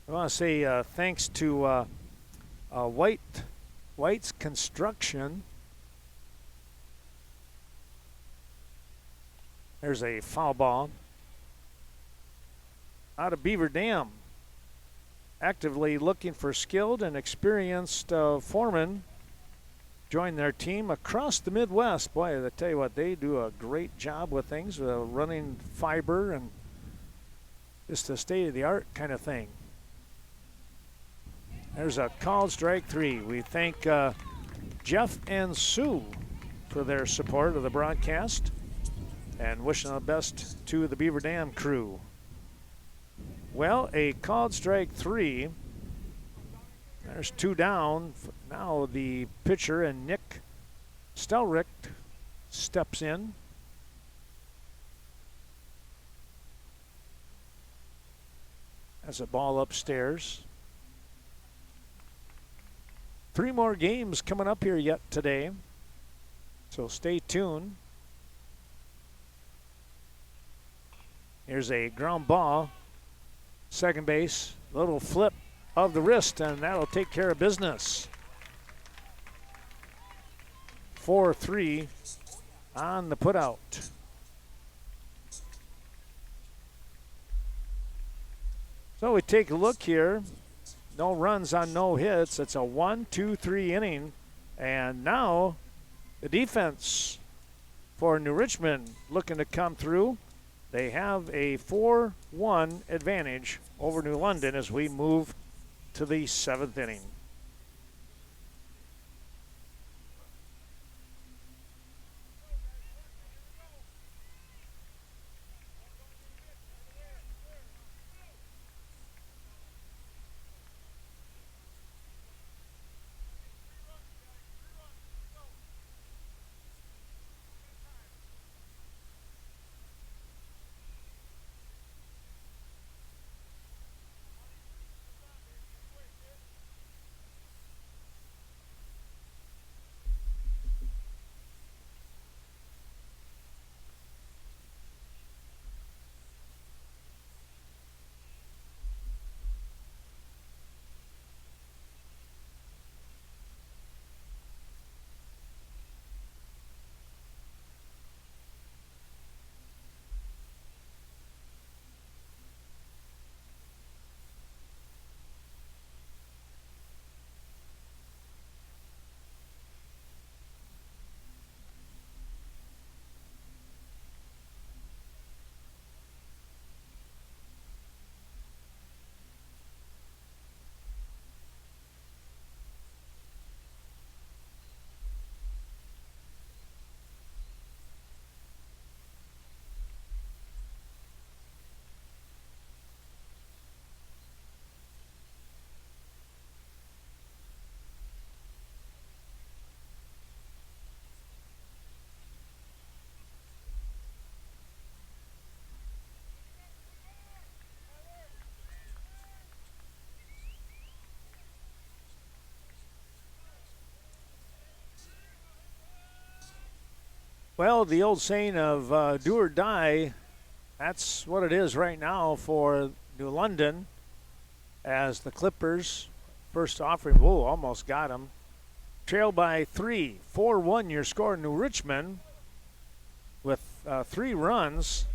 I want to say thanks to White's Construction. There's a foul ball. Out of Beaver Dam. Actively looking for skilled and experienced foremen. Join their team across the Midwest. Boy, I tell you what, they do a great job with things, running fiber and just a state-of-the-art kind of thing. There's a called strike 3. We thank Jeff and Sue for their support of the broadcast and wishing the best to the Beaver Dam crew. Well, a called strike 3. There's 2 down. Now the pitcher and Nick Stelricht steps in. As a ball upstairs. 3 more games coming up here yet today, so stay tuned. Here's a ground ball, second base, little flip of the wrist, and that'll take care of business. 4-3 on the putout. So we take a look here. No runs on no hits. It's a 1-2-3 inning. And now the defense for New Richmond looking to come through. They have a 4-1 advantage over New London as we move to the 7th inning. Well, the old saying of do or die, that's what it is right now for New London as the Clippers first offering, whoa, almost got him. Trail by 3, 4-1 your score. New Richmond with 3 runs.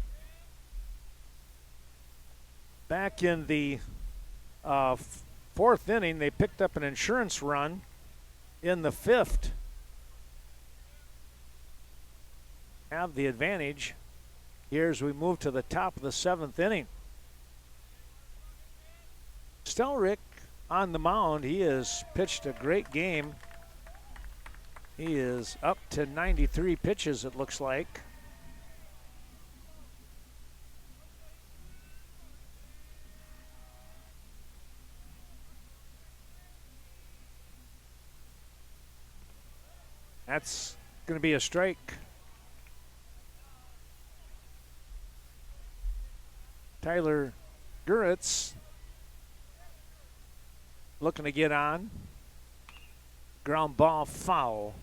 Back in the 4th inning, they picked up an insurance run in the 5th. Have the advantage here as we move to the top of the 7th inning. Stelrick on the mound. He has pitched a great game. He is up to 93 pitches, it looks like. That's going to be a strike. Tyler Guritz looking to get on. Ground ball foul.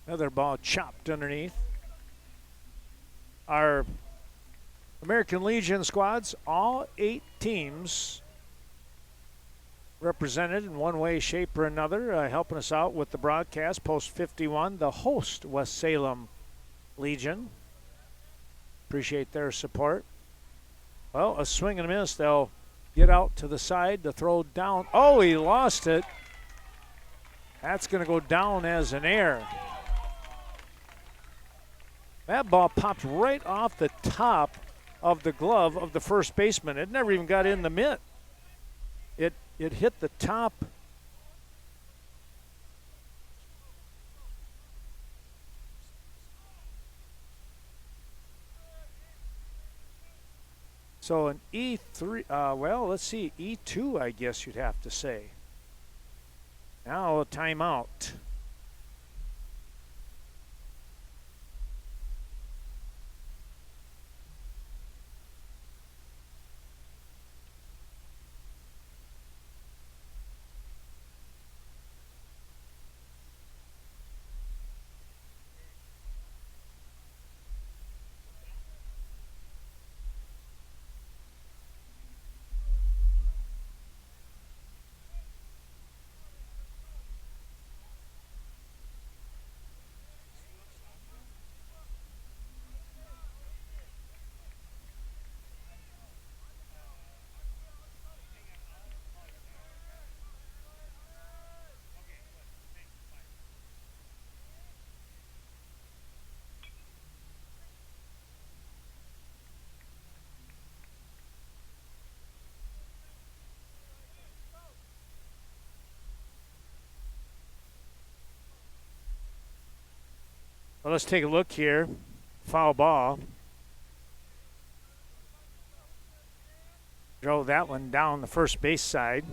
Another ball chopped underneath. Our American Legion squads, all 8 teams represented in one way, shape, or another, helping us out with the broadcast. Post 51, the host was Salem Legion. Appreciate their support. Well, a swing and a miss. They'll get out to the side to throw down. Oh, he lost it. That's going to go down as an error. That ball popped right off the top of the glove of the first baseman. It never even got in the mitt. It hit the top So an E3, well, let's see, E2, I guess you'd have to say. Now a timeout. Well, let's take a look here. Foul ball. Drove that one down the first base side.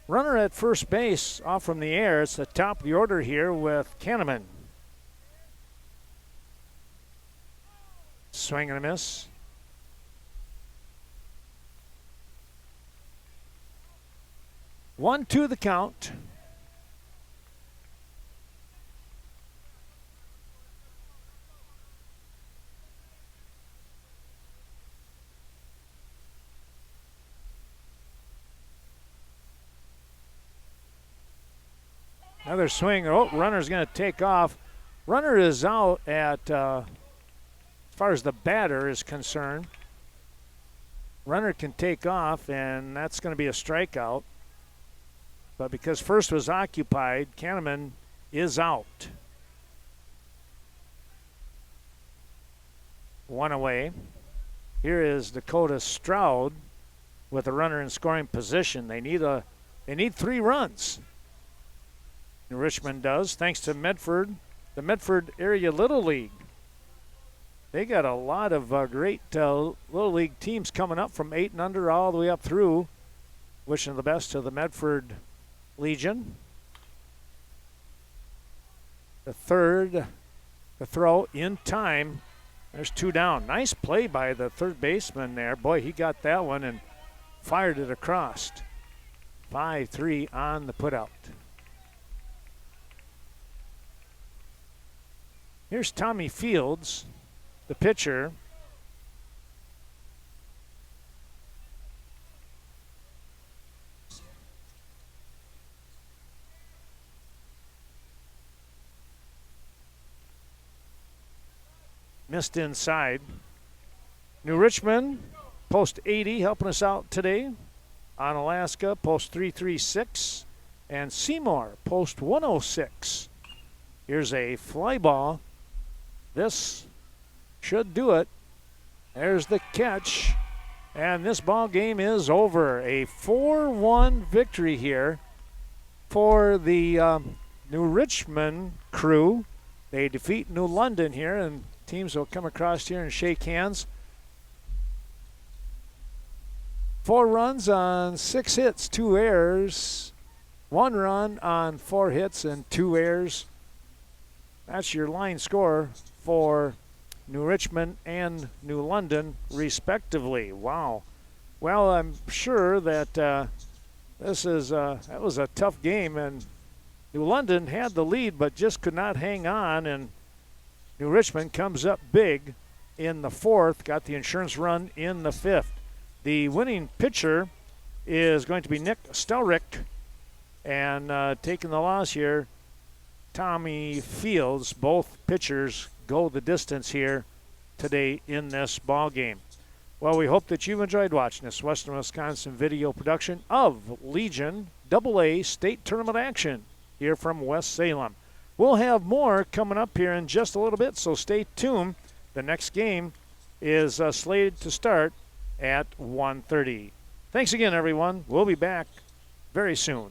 Runner at first base off from the air. It's the top of the order here with Kahneman. Swing and a miss. One, two the count. Another swing. Oh, runner's going to take off. Runner is out at, as far as the batter is concerned. Runner can take off, and that's going to be a strikeout. But because first was occupied, Kahneman is out. One away. Here is Dakota Stroud with a runner in scoring position. They need 3 runs. Richmond does, thanks to Medford, the Medford Area Little League. They got a lot of great Little League teams coming up from 8 and under all the way up through. Wishing the best to the Medford Legion. The throw in time. There's 2 down. Nice play by the third baseman there. Boy, he got that one and fired it across. 5-3 on the putout. Here's Tommy Fields, the pitcher. Missed inside. New Richmond, post 80, helping us out today. On Alaska, post 336. And Seymour, post 106. Here's a fly ball. This should do it. There's the catch. And this ball game is over. A 4-1 victory here for the New Richmond crew. They defeat New London here, and teams will come across here and shake hands. 4 runs on 6 hits, 2 errors. 1 run on 4 hits and 2 errors. That's your line score for New Richmond and New London, respectively. Wow. Well, I'm sure that that was a tough game, and New London had the lead but just could not hang on, and New Richmond comes up big in the 4th, got the insurance run in the 5th. The winning pitcher is going to be Nick Stelrick, and taking the loss here, Tommy Fields. Both pitchers go the distance here today in this ball game. Well, we hope that you've enjoyed watching this Western Wisconsin video production of Legion AA State Tournament action here from West Salem. We'll have more coming up here in just a little bit, so stay tuned. The next game is slated to start at 1:30. Thanks again, everyone. We'll be back very soon.